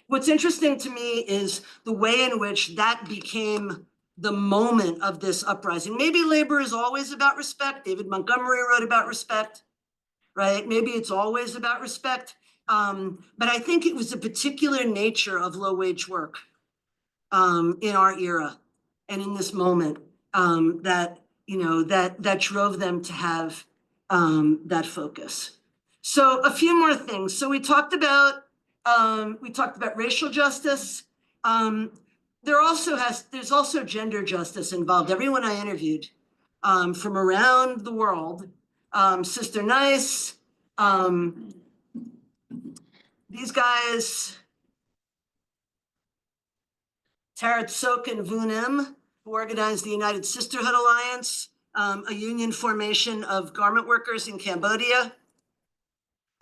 what's interesting to me is the way in which that became the moment of this uprising. Maybe labor is always about respect. David Montgomery wrote about respect, right? Maybe it's always about respect. But I think it was a particular nature of low wage work in our era and in this moment that drove them to have that focus. So a few more things. So we talked about racial justice. There's also gender justice involved. Everyone I interviewed from around the world, Sister Nice, these guys, Tarat Sok and Vunem, who organized the United Sisterhood Alliance, a union formation of garment workers in Cambodia,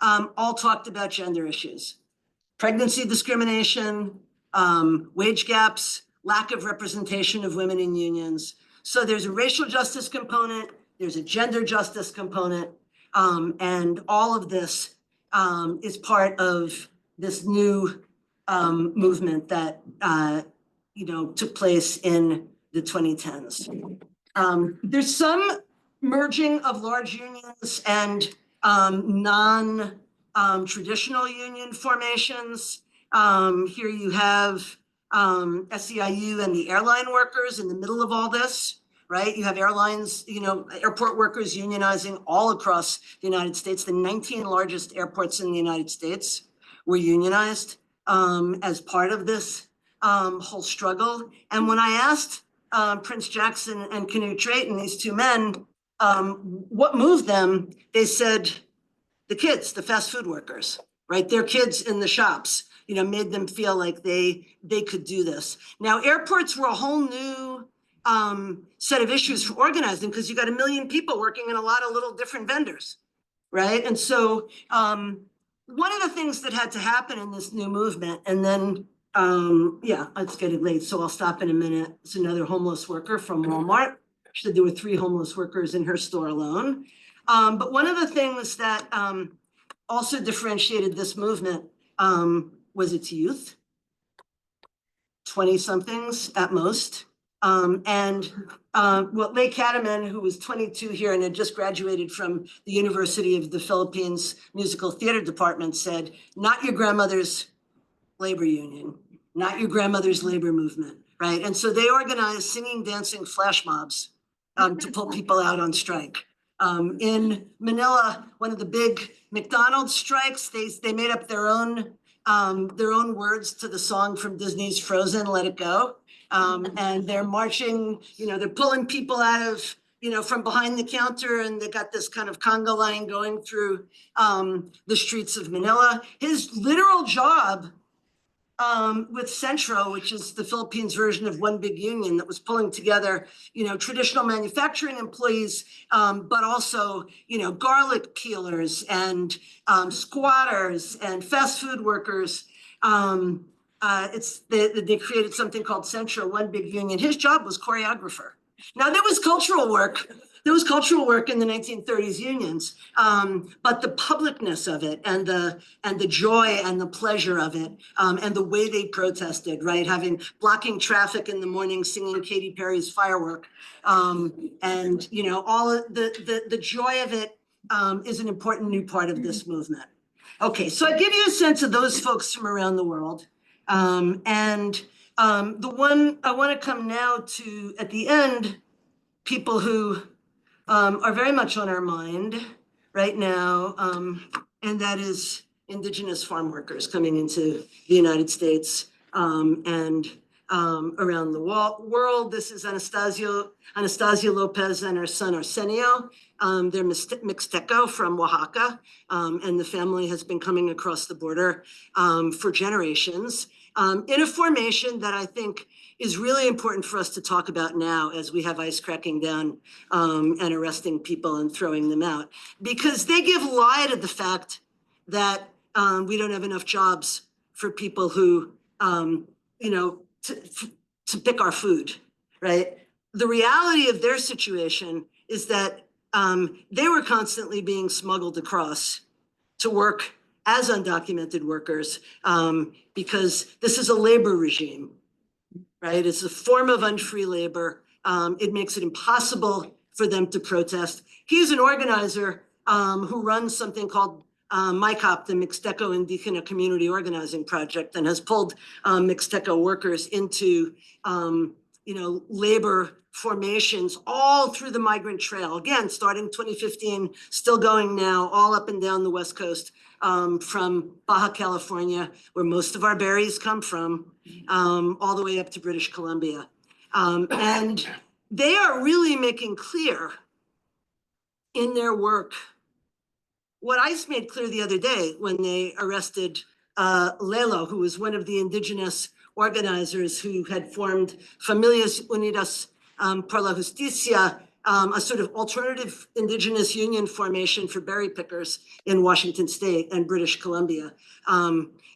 all talked about gender issues. Pregnancy discrimination, wage gaps, lack of representation of women in unions. So there's a racial justice component, there's a gender justice component, and all of this is part of this new movement that took place in the 2010s. There's some merging of large unions and non-traditional union formations. Here you have SEIU and the airline workers in the middle of all this, right? You have airlines, airport workers unionizing all across the United States. The 19 largest airports in the United States were unionized as part of this whole struggle. And when I asked Prince Jackson and Canute Drayton, these two men, what moved them, they said the kids, the fast food workers, right? Their kids in the shops, made them feel like they could do this. Now, airports were a whole new set of issues for organizing because you got 1 million people working in a lot of little different vendors, right? And so one of the things that had to happen in this new movement, and then, yeah, it's getting late, so I'll stop in a minute. It's another homeless worker from Walmart. She said there were 3 homeless workers in her store alone. But one of the things that also differentiated this movement was its youth, 20-somethings at most. Well, Leigh Kataman, who was 22 here and had just graduated from the University of the Philippines Musical Theater Department, said, not your grandmother's labor union, not your grandmother's labor movement, right? And so they organized singing, dancing flash mobs to pull people out on strike. In Manila, one of the big McDonald's strikes, they made up their own words to the song from Disney's Frozen, Let It Go. And they're marching, they're pulling people out of, from behind the counter, and they got this kind of conga line going through the streets of Manila. His literal job with Centro, which is the Philippines version of One Big Union that was pulling together, traditional manufacturing employees, but also, garlic peelers and squatters and fast food workers. They created something called Centro, One Big Union. His job was choreographer. Now there was cultural work. There was cultural work in the 1930s unions, but the publicness of it and the joy and the pleasure of it, and the way they protested, right? Blocking traffic in the morning, singing Katy Perry's Firework, and all of the joy of it is an important new part of this movement. Okay, so I give you a sense of those folks from around the world. The one I want to come now to at the end, people who are very much on our mind right now, and that is indigenous farm workers coming into the United States and around the world. This is Anastasia Lopez and her son Arsenio. They're Mixteco from Oaxaca, and the family has been coming across the border for generations in a formation that I think is really important for us to talk about now as we have ICE cracking down and arresting people and throwing them out, because they give lie to the fact that we don't have enough jobs for people who, to pick our food, right? The reality of their situation is that they were constantly being smuggled across to work as undocumented workers because this is a labor regime, right? It's a form of unfree labor. It makes it impossible for them to protest. He's an organizer who runs something called MICOP, the Mixteco Indígena Community Organizing Project, and has pulled Mixteco workers into labor formations all through the migrant trail. Again, starting 2015, still going now, all up and down the West Coast, from Baja California, where most of our berries come from, all the way up to British Columbia. And they are really making clear in their work what ICE made clear the other day when they arrested Lelo, who was one of the indigenous organizers who had formed Familias Unidas por la Justicia, a sort of alternative indigenous union formation for berry pickers in Washington State and British Columbia.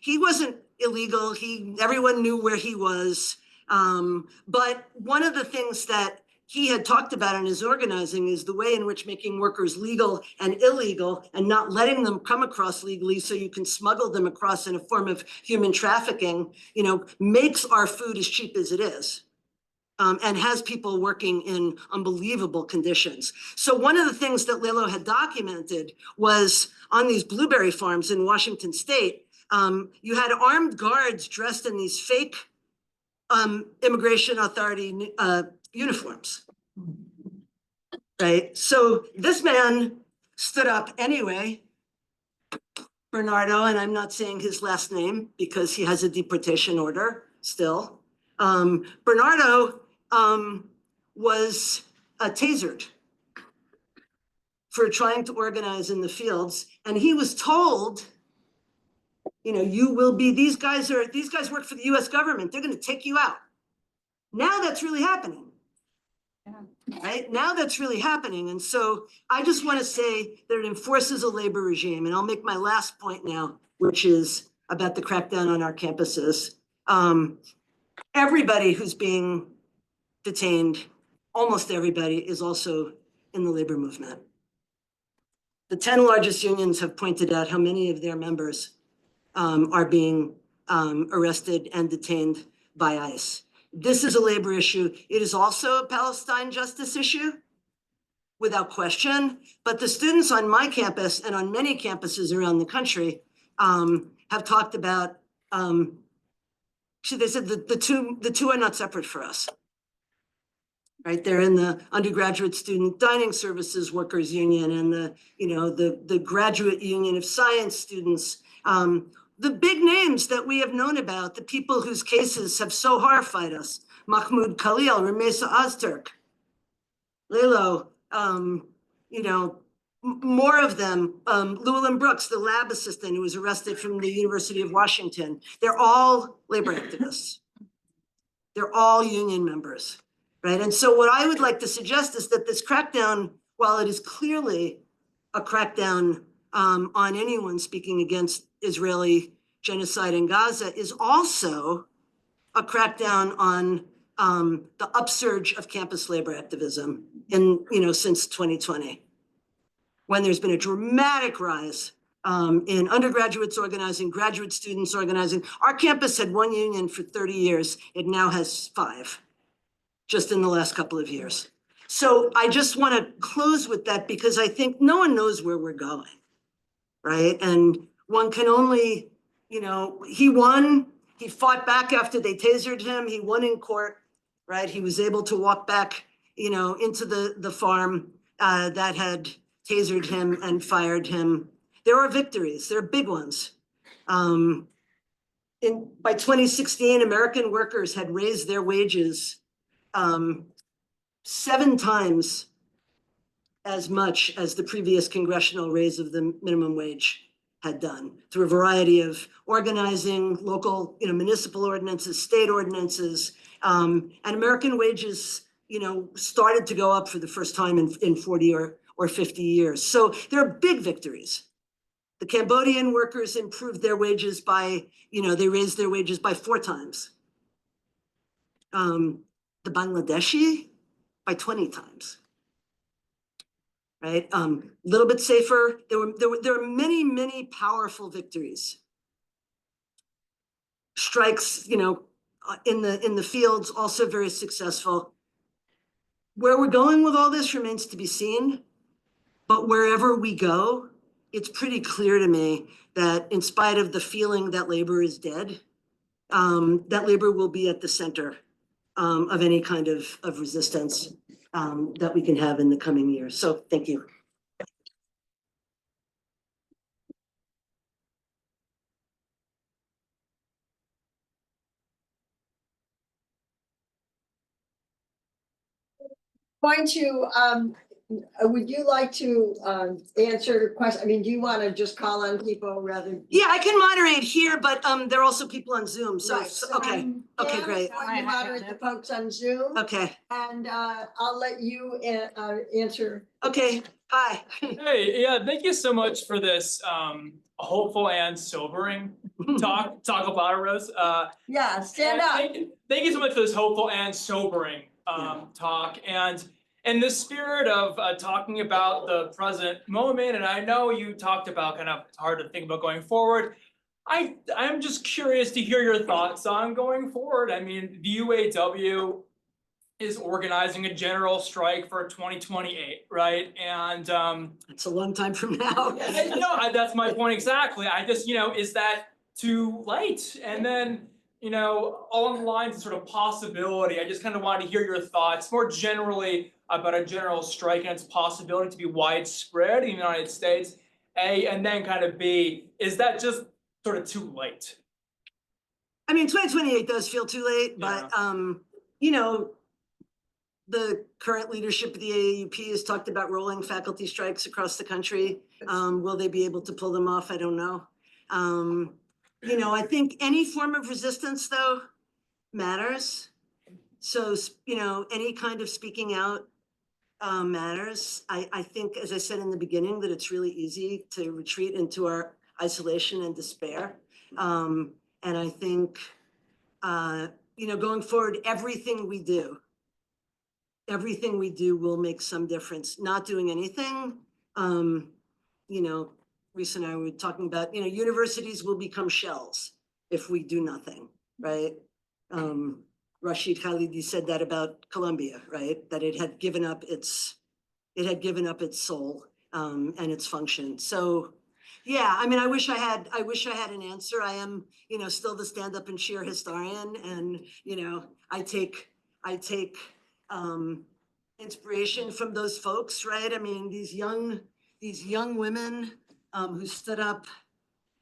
He wasn't illegal. Everyone knew where he was. But one of the things that he had talked about in his organizing is the way in which making workers legal and illegal and not letting them come across legally so you can smuggle them across in a form of human trafficking, makes our food as cheap as it is. And has people working in unbelievable conditions. So one of the things that Lelo had documented was on these blueberry farms in Washington State, you had armed guards dressed in these fake immigration authority uniforms, right? So this man stood up anyway, Bernardo, and I'm not saying his last name because he has a deportation order still. Bernardo was tasered for trying to organize in the fields, and he was told, you will be, these guys work for the US government, they're gonna take you out. Now that's really happening. Right? Now that's really happening. And so I just want to say that it enforces a labor regime. And I'll make my last point now, which is about the crackdown on our campuses. Everybody who's being detained, almost everybody, is also in the labor movement. The 10 largest unions have pointed out how many of their members are being arrested and detained by ICE. This is a labor issue. It is also a Palestine justice issue, without question. But the students on my campus and on many campuses around the country have talked about, they said the two are not separate for us. Right, they're in the undergraduate student dining services workers union and the graduate union of science students. The big names that we have known about, the people whose cases have so horrified us, Mahmoud Khalil, Ramesa Ozturk, Lelo, more of them, Llewellyn Brooks, the lab assistant who was arrested from the University of Washington. They're all labor activists. They're all union members, right? And so what I would like to suggest is that this crackdown, while it is clearly a crackdown on anyone speaking against Israeli genocide in Gaza, is also a crackdown on the upsurge of campus labor activism since 2020, when there's been a dramatic rise in undergraduates organizing, graduate students organizing. Our campus had one union for 30 years. It now has 5, just in the last couple of years. So I just want to close with that because I think no one knows where we're going. Right? And one can only, he won, he fought back after they tasered him, he won in court, right? He was able to walk back, into the farm that had tasered him and fired him. There are victories, there are big ones. By 2016, American workers had raised their wages 7 times as much as the previous congressional raise of the minimum wage had done through a variety of organizing, local, municipal ordinances, state ordinances, and American wages, started to go up for the first time in 40 or 50 years. So there are big victories. The Cambodian workers improved their wages by, they raised their wages by 4 times. The Bangladeshi by 20 times. Right, little bit safer. There were many, many powerful victories. Strikes, in the fields, also very successful. Where we're going with all this remains to be seen. But wherever we go, it's pretty clear to me that in spite of the feeling that labor is dead, that labor will be at the center of any kind of resistance that we can have in the coming years. So thank you. Would you like to answer questions? I mean, do you want to just call on people rather? Yeah, I can moderate here, but there are also people on Zoom. So, Right, so okay, okay, great. I'm going to moderate the folks on Zoom. Okay, And I'll let you answer. okay, hi. Hey, yeah, thank you so much for this hopeful and sobering talk about Rose. Yeah, stand up. Thank you so much for this hopeful and sobering talk. And in the spirit of talking about the present moment, and I know you talked about kind of it's hard to think about going forward. I'm just curious to hear your thoughts on going forward. I mean, the UAW is organizing a general strike for 2028, right? And It's a long time from now. no, that's my point exactly. I just, is that too late? And then, along the lines of sort of possibility, I just kind of wanted to hear your thoughts more generally about a general strike and its possibility to be widespread in the United States. A, and then kind of B, is that just sort of too late? I mean, 2028 does feel too late, but the current leadership of the AAUP has talked about rolling faculty strikes across the country. Will they be able to pull them off? I don't know. I think any form of resistance though matters. So, any kind of speaking out matters. I think, as I said in the beginning, that it's really easy to retreat into our isolation and despair. And I think, going forward, everything we do will make some difference. Not doing anything, Reese and I were talking about, universities will become shells if we do nothing, right? Rashid Khalidi said that about Columbia, right? That it had given up its soul and its function. So yeah, I mean, I wish I had an answer. I am, still the stand-up and cheer historian, and I take inspiration from those folks, right? I mean, these young women who stood up,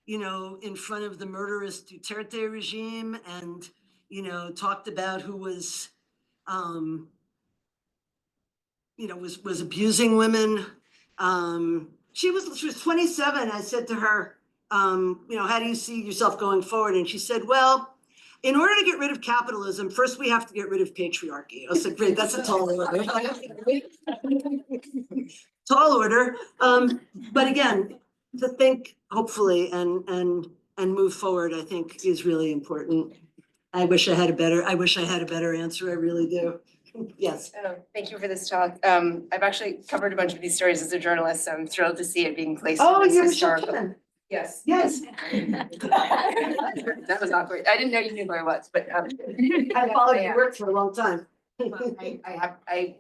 in front of the murderous Duterte regime and, talked about who was, was abusing women. She was 27. I said to her, how do you see yourself going forward? And she said, well, in order to get rid of capitalism, first we have to get rid of patriarchy. I said, great, that's a tall order. Tall order. But again, to think hopefully and move forward, I think is really important. I wish I had a better answer. I really do. Yes. Thank you for this talk. I've actually covered a bunch of these stories as a journalist, so I'm thrilled to see it being placed Oh, in this you're historical. Michelle. Yes. Yes. That was awkward. I didn't know you knew who I was, but I followed your work for a long time. I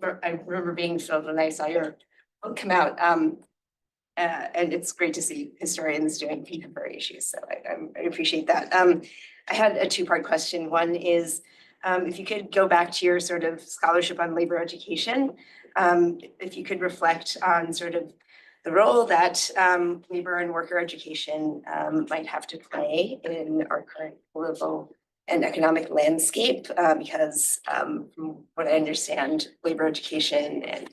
remember being thrilled when I saw your book come out. And it's great to see historians doing contemporary issues, so I appreciate that. I had a two-part question. One is, if you could go back to your sort of scholarship on labor education, if you could reflect on sort of the role that labor and worker education might have to play in our current political and economic landscape, because from what I understand, labor education and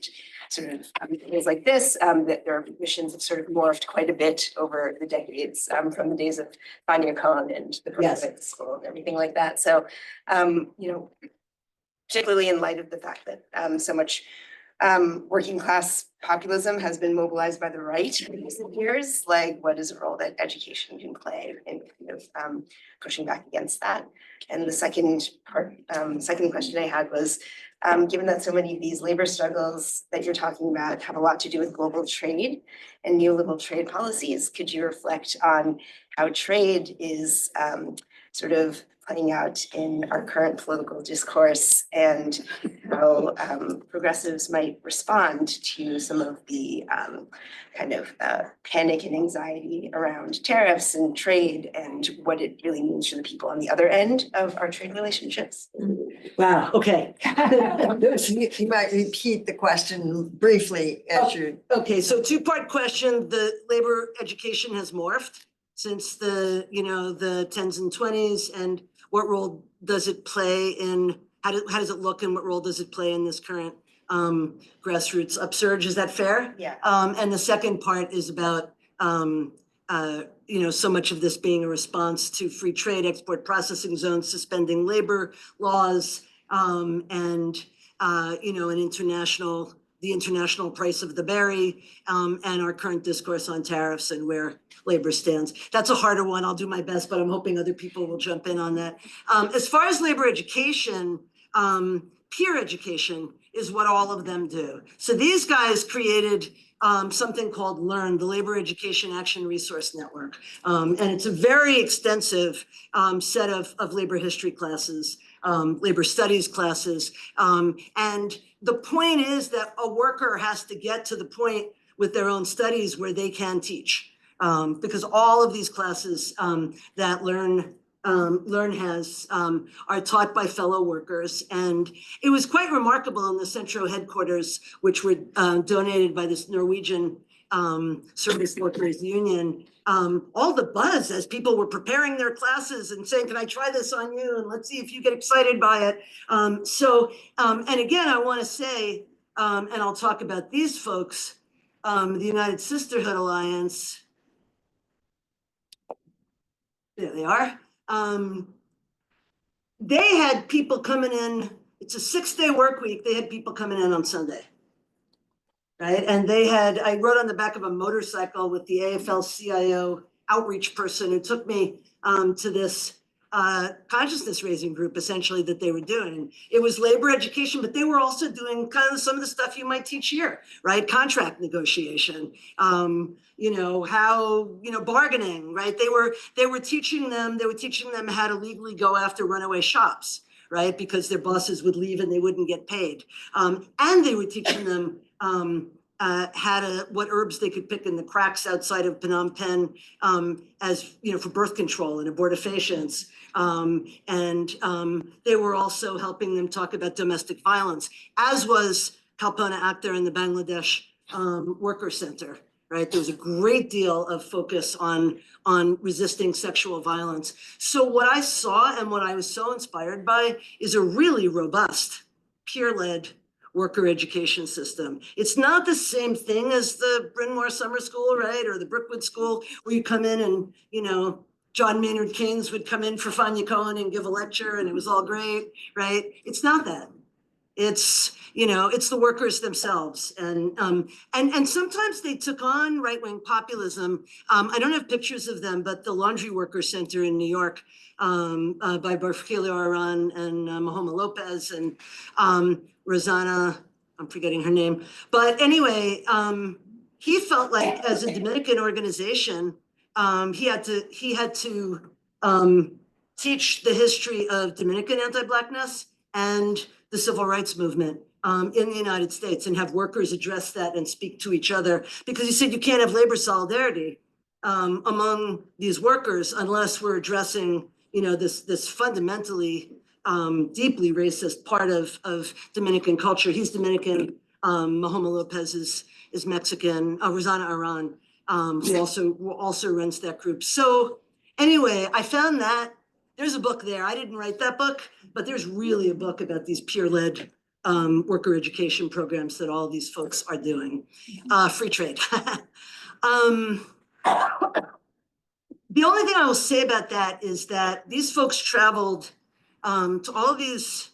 sort of things like this, that their missions have sort of morphed quite a bit over the decades, from the days of Vanya Cohn and the Cornell School and everything like that. So, particularly in light of the fact that so much working class populism has been mobilized by the right in recent years, like what is a role that education can play in kind of pushing back against that? And the second question I had was, given that so many of these labor struggles that you're talking about have a lot to do with global trade and neoliberal trade policies, could you reflect on how trade is sort of playing out in our current political discourse, and how progressives might respond to some of the kind of panic and anxiety around tariffs and trade, and what it really means for the people on the other end of our trade relationships? Wow, okay. You might repeat the question briefly as you. Okay, so two-part question. The labor education has morphed since the, the 10s and 20s, and what role does it play in, how does it look, and what role does it play in this current grassroots upsurge? Is that fair? Yeah. And the second part is about, so much of this being a response to free trade, export processing zones, suspending labor laws, and the international price of the berry, and our current discourse on tariffs and where labor stands. That's a harder one. I'll do my best, but I'm hoping other people will jump in on that. As far as labor education, peer education is what all of them do. So these guys created something called LEARN, the Labor Education Action Resource Network. And it's a very extensive set of labor history classes, labor studies classes. And the point is that a worker has to get to the point with their own studies where they can teach. Because all of these classes that LEARN has are taught by fellow workers. And it was quite remarkable in the Centro headquarters, which were donated by this Norwegian service workers union. All the buzz as people were preparing their classes and saying, can I try this on you? And let's see if you get excited by it. And again, I want to say, and I'll talk about these folks, the United Sisterhood Alliance. There they are. They had people coming in, it's a 6-day work week. They had people coming in on Sunday, right? And I rode on the back of a motorcycle with the AFL-CIO outreach person who took me to this consciousness raising group essentially that they were doing. It was labor education, but they were also doing kind of some of the stuff you might teach here, right? Contract negotiation, bargaining, right? They were teaching them how to legally go after runaway shops, right? Because their bosses would leave and they wouldn't get paid. And they were teaching them what herbs they could pick in the cracks outside of Phnom Penh for birth control and abortifacients. They were also helping them talk about domestic violence, as was Kalpana Akhtar in the Bangladesh Worker Center, right? There was a great deal of focus on resisting sexual violence. So what I saw and what I was so inspired by is a really robust, peer-led worker education system. It's not the same thing as the Bryn Mawr Summer School, right? Or the Brookwood School, where you come in and, John Maynard Keynes would come in for Fania Cohen and give a lecture and it was all great, right? It's not that. It's, it's the workers themselves. And sometimes they took on right-wing populism. I don't have pictures of them, but the Laundry Worker Center in New York by Virgilio Aran and Mahoma Lopez and Rosanna, I'm forgetting her name. But anyway, he felt like as a Dominican organization, he had to teach the history of Dominican anti-Blackness and the civil rights movement in the United States and have workers address that and speak to each other. Because he said you can't have labor solidarity among these workers unless we're addressing, this fundamentally deeply racist part of Dominican culture. He's Dominican. Mahoma Lopez is Mexican. Rosanna Aran, who also runs that group. So anyway, I found that there's a book there. I didn't write that book, but there's really a book about these peer-led worker education programs that all these folks are doing. Free trade. The only thing I will say about that is that these folks traveled to all these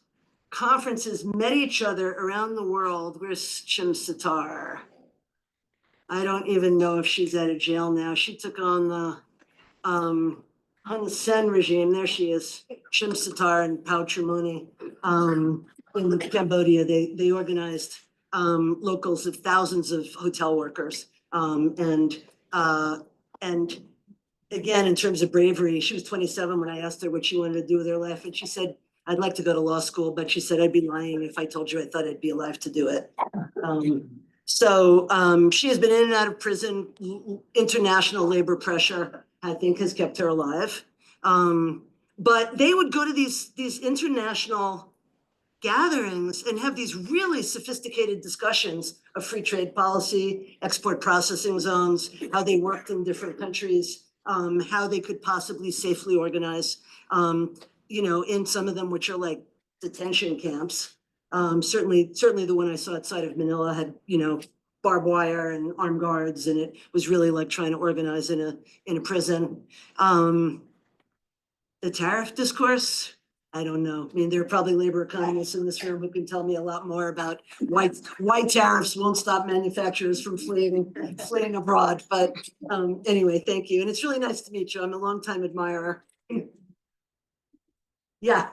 conferences, met each other around the world. Where's Chim Sitar? I don't even know if she's out of jail now. She took on the Hun Sen regime. There she is, Chim Sitar and Pao Trimuni. In Cambodia, they organized locals of thousands of hotel workers. And again, in terms of bravery, she was 27 when I asked her what she wanted to do with her life. And she said, I'd like to go to law school, but she said, I'd be lying if I told you I thought I'd be alive to do it. She has been in and out of prison. International labor pressure, I think, has kept her alive. But they would go to these international gatherings and have these really sophisticated discussions of free trade policy, export processing zones, how they worked in different countries, how they could possibly safely organize, in some of them, which are like detention camps. Certainly the one I saw outside of Manila had, barbed wire and armed guards, and it was really like trying to organize in a prison. The tariff discourse, I don't know. I mean, there are probably labor economists in this room who can tell me a lot more about why tariffs won't stop manufacturers from fleeing abroad. But anyway, thank you. And it's really nice to meet you. I'm a longtime admirer. Yeah.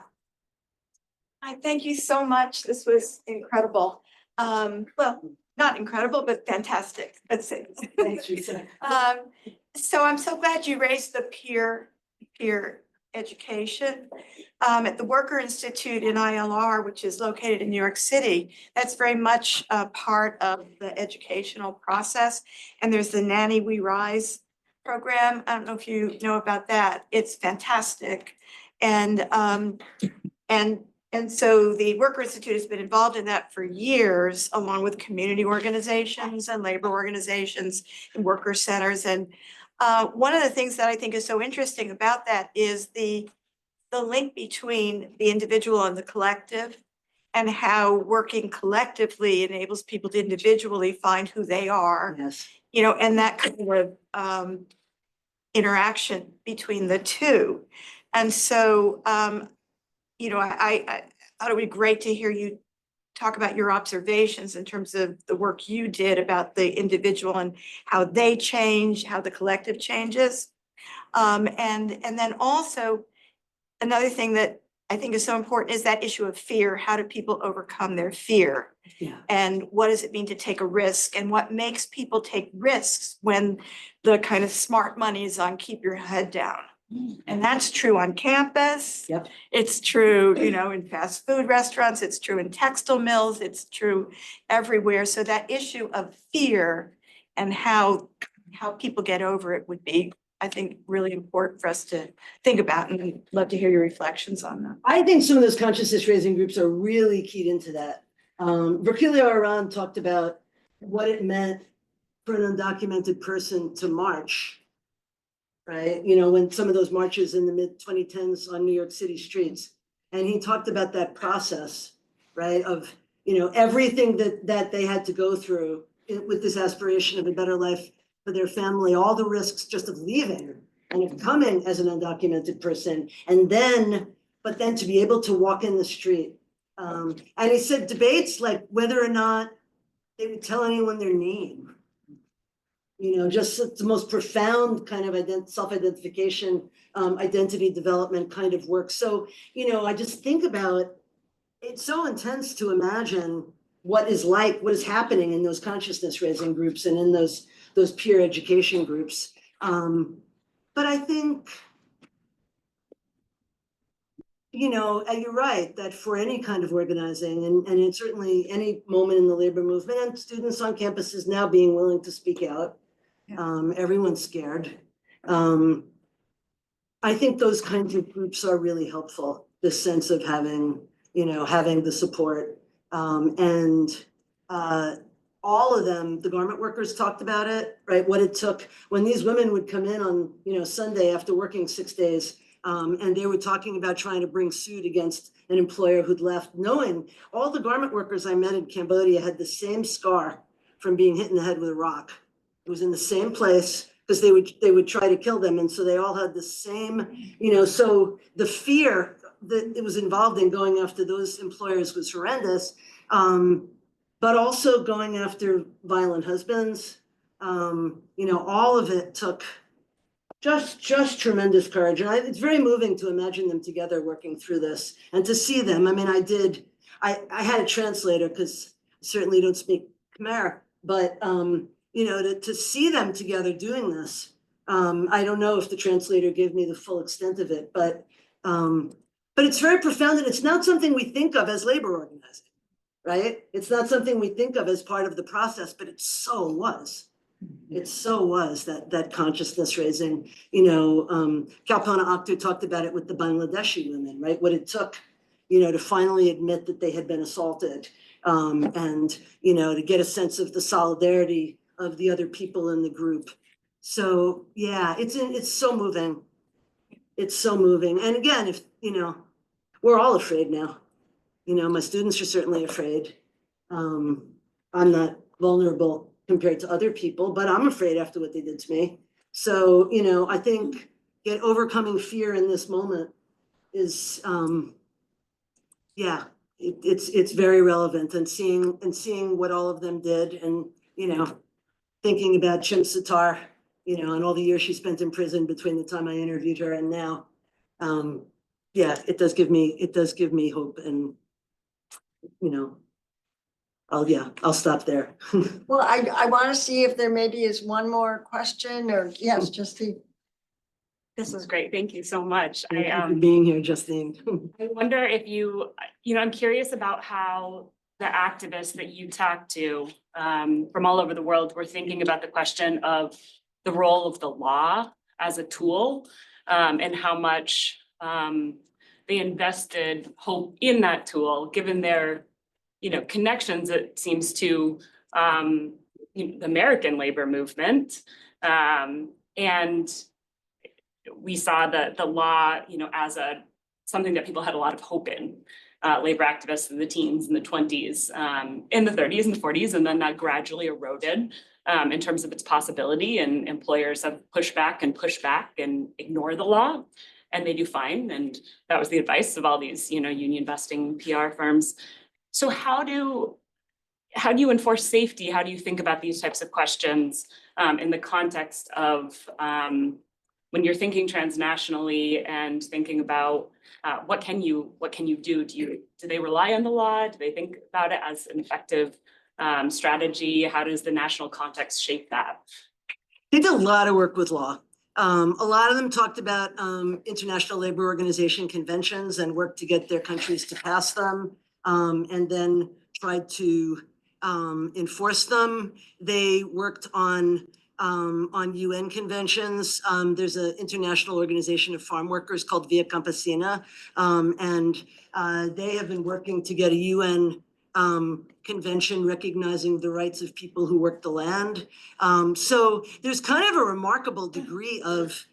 I thank you so much. This was incredible. Well, not incredible, but fantastic. Let's say. So I'm so glad you raised the peer education. At the Worker Institute in ILR, which is located in New York City, that's very much a part of the educational process. And there's the Nanny We Rise program. I don't know if you know about that. It's fantastic. And so the Worker Institute has been involved in that for years, along with community organizations and labor organizations and worker centers. And one of the things that I think is so interesting about that is the link between the individual and the collective, and how working collectively enables people to individually find who they are. Yes. You know, and that kind of interaction between the two. And so, you know, I thought it would be great to hear you talk about your observations in terms of the work you did about the individual and how they change, how the collective changes. And then also, another thing that I think is so important is that issue of fear. How do people overcome their fear? Yeah. And what does it mean to take a risk? And what makes people take risks when the kind of smart money is on keep your head down? And that's true on campus. Yep. It's true, you know, in fast food restaurants. It's true in textile mills. It's true everywhere. So that issue of fear and how people get over it would be, I think, really important for us to think about, and I'd love to hear your reflections on that. I think some of those consciousness raising groups are really keyed into that. Virgilio Aran talked about what it meant for an undocumented person to march, right? You know, when some of those marches in the mid-2010s on New York City streets. And he talked about that process, right? Of, you know, everything that they had to go through with this aspiration of a better life for their family, all the risks just of leaving and of coming as an undocumented person. And then, but then to be able to walk in the street. And he said debates like whether or not they would tell anyone their name. You know, just the most profound kind of self-identification, identity development kind of work. So, you know, I just think about, it's so intense to imagine what is happening in those consciousness raising groups and in those peer education groups. But I think, you know, you're right that for any kind of organizing and in certainly any moment in the labor movement, and students on campuses now being willing to speak out, everyone's scared. I think those kinds of groups are really helpful. This sense of having, you know, having the support, and all of them, the garment workers talked about it, right? What it took when these women would come in on, you know, Sunday after working 6 days, and they were talking about trying to bring suit against an employer who'd left, knowing all the garment workers I met in Cambodia had the same scar from being hit in the head with a rock. It was in the same place because they would try to kill them. And so they all had the same, you know, so the fear that it was involved in going after those employers was horrendous. But also going after violent husbands, you know, all of it took just tremendous courage. And it's very moving to imagine them together working through this and to see them. I mean, I had a translator because I certainly don't speak Khmer, but, you know, to see them together doing this, I don't know if the translator gave me the full extent of it, but it's very profound, and it's not something we think of as labor organizing, right? It's not something we think of as part of the process, but it so was. It so was that consciousness raising, you know, Kalpana Akhtar talked about it with the Bangladeshi women, right? What it took, you know, to finally admit that they had been assaulted, and, you know, to get a sense of the solidarity of the other people in the group. So yeah, it's so moving. It's so moving. And again, if, you know, we're all afraid now. You know, my students are certainly afraid. I'm not vulnerable compared to other people, but I'm afraid after what they did to me. So, you know, I think overcoming fear in this moment is, yeah, it's very relevant, and seeing what all of them did, and, you know, thinking about Chim Sitar, you know, and all the years she spent in prison between the time I interviewed her and now. Yeah, it does give me hope, and you know, I'll stop there. Well, I want to see if there maybe is one more question or, yes, Justine. This was great. Thank you so much. Thank you for being here, Justine. I wonder if I'm curious about how the activists that you talk to from all over the world were thinking about the question of the role of the law as a tool and how much they invested hope in that tool, given their, connections, it seems, to the American labor movement. And we saw the law, as something that people had a lot of hope in, labor activists in the teens and the 20s, in the 30s and the 40s, and then that gradually eroded in terms of its possibility, and employers have pushed back and ignore the law, and they do fine. And that was the advice of all these, union busting PR firms. So how do you enforce safety? How do you think about these types of questions in the context of when you're thinking transnationally and thinking about what can you do? Do they rely on the law? Do they think about it as an effective strategy? How does the national context shape that? They did a lot of work with law. A lot of them talked about International Labor Organization conventions and worked to get their countries to pass them, and then tried to enforce them. They worked on UN conventions. There's an international organization of farm workers called Via Campesina, and they have been working to get a UN convention recognizing the rights of people who work the land. So there's kind of a remarkable degree of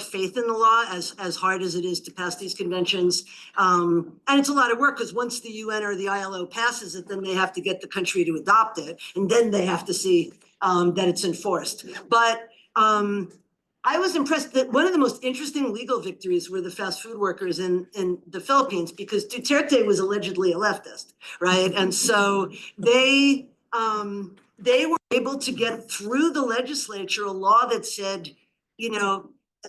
faith in the law, as hard as it is to pass these conventions. And it's a lot of work, because once the UN or the ILO passes it, then they have to get the country to adopt it, and then they have to see that it's enforced. But I was impressed that one of the most interesting legal victories were the fast food workers in the Philippines, because Duterte was allegedly a leftist, right? And so they were able to get through the legislature a law that said,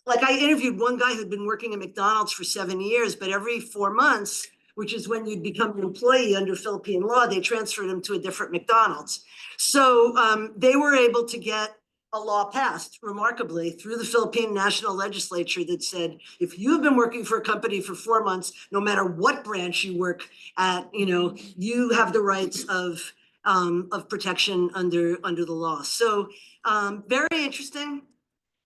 like, I interviewed one guy who'd been working at McDonald's for 7 years, but every 4 months, which is when you'd become an employee under Philippine law, they transferred him to a different McDonald's. So they were able to get a law passed remarkably through the Philippine National Legislature that said, if you've been working for a company for 4 months, no matter what branch you work at, you have the rights of protection under the law. So very interesting.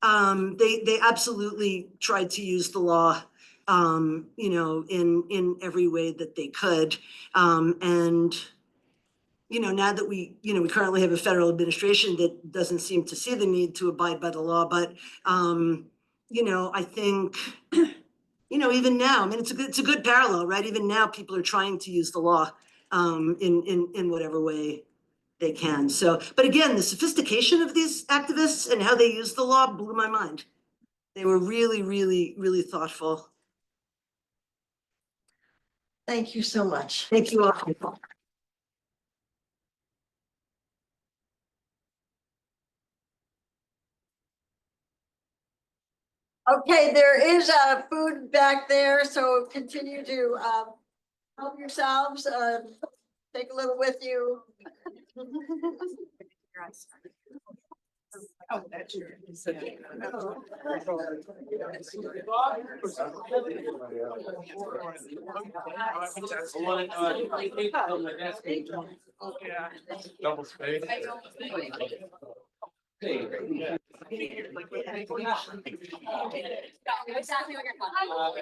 They absolutely tried to use the law, in every way that they could. And now that we currently have a federal administration that doesn't seem to see the need to abide by the law, but I think, even now, I mean, it's a good parallel, right? Even now, people are trying to use the law in whatever way they can. So, but again, the sophistication of these activists and how they use the law blew my mind. They were really, really, really thoughtful. Thank you so much. Thank you all. Okay, there is food back there, so continue to help yourselves. Take a little with you. Oh, that's your. Double space. Exactly what you're talking about.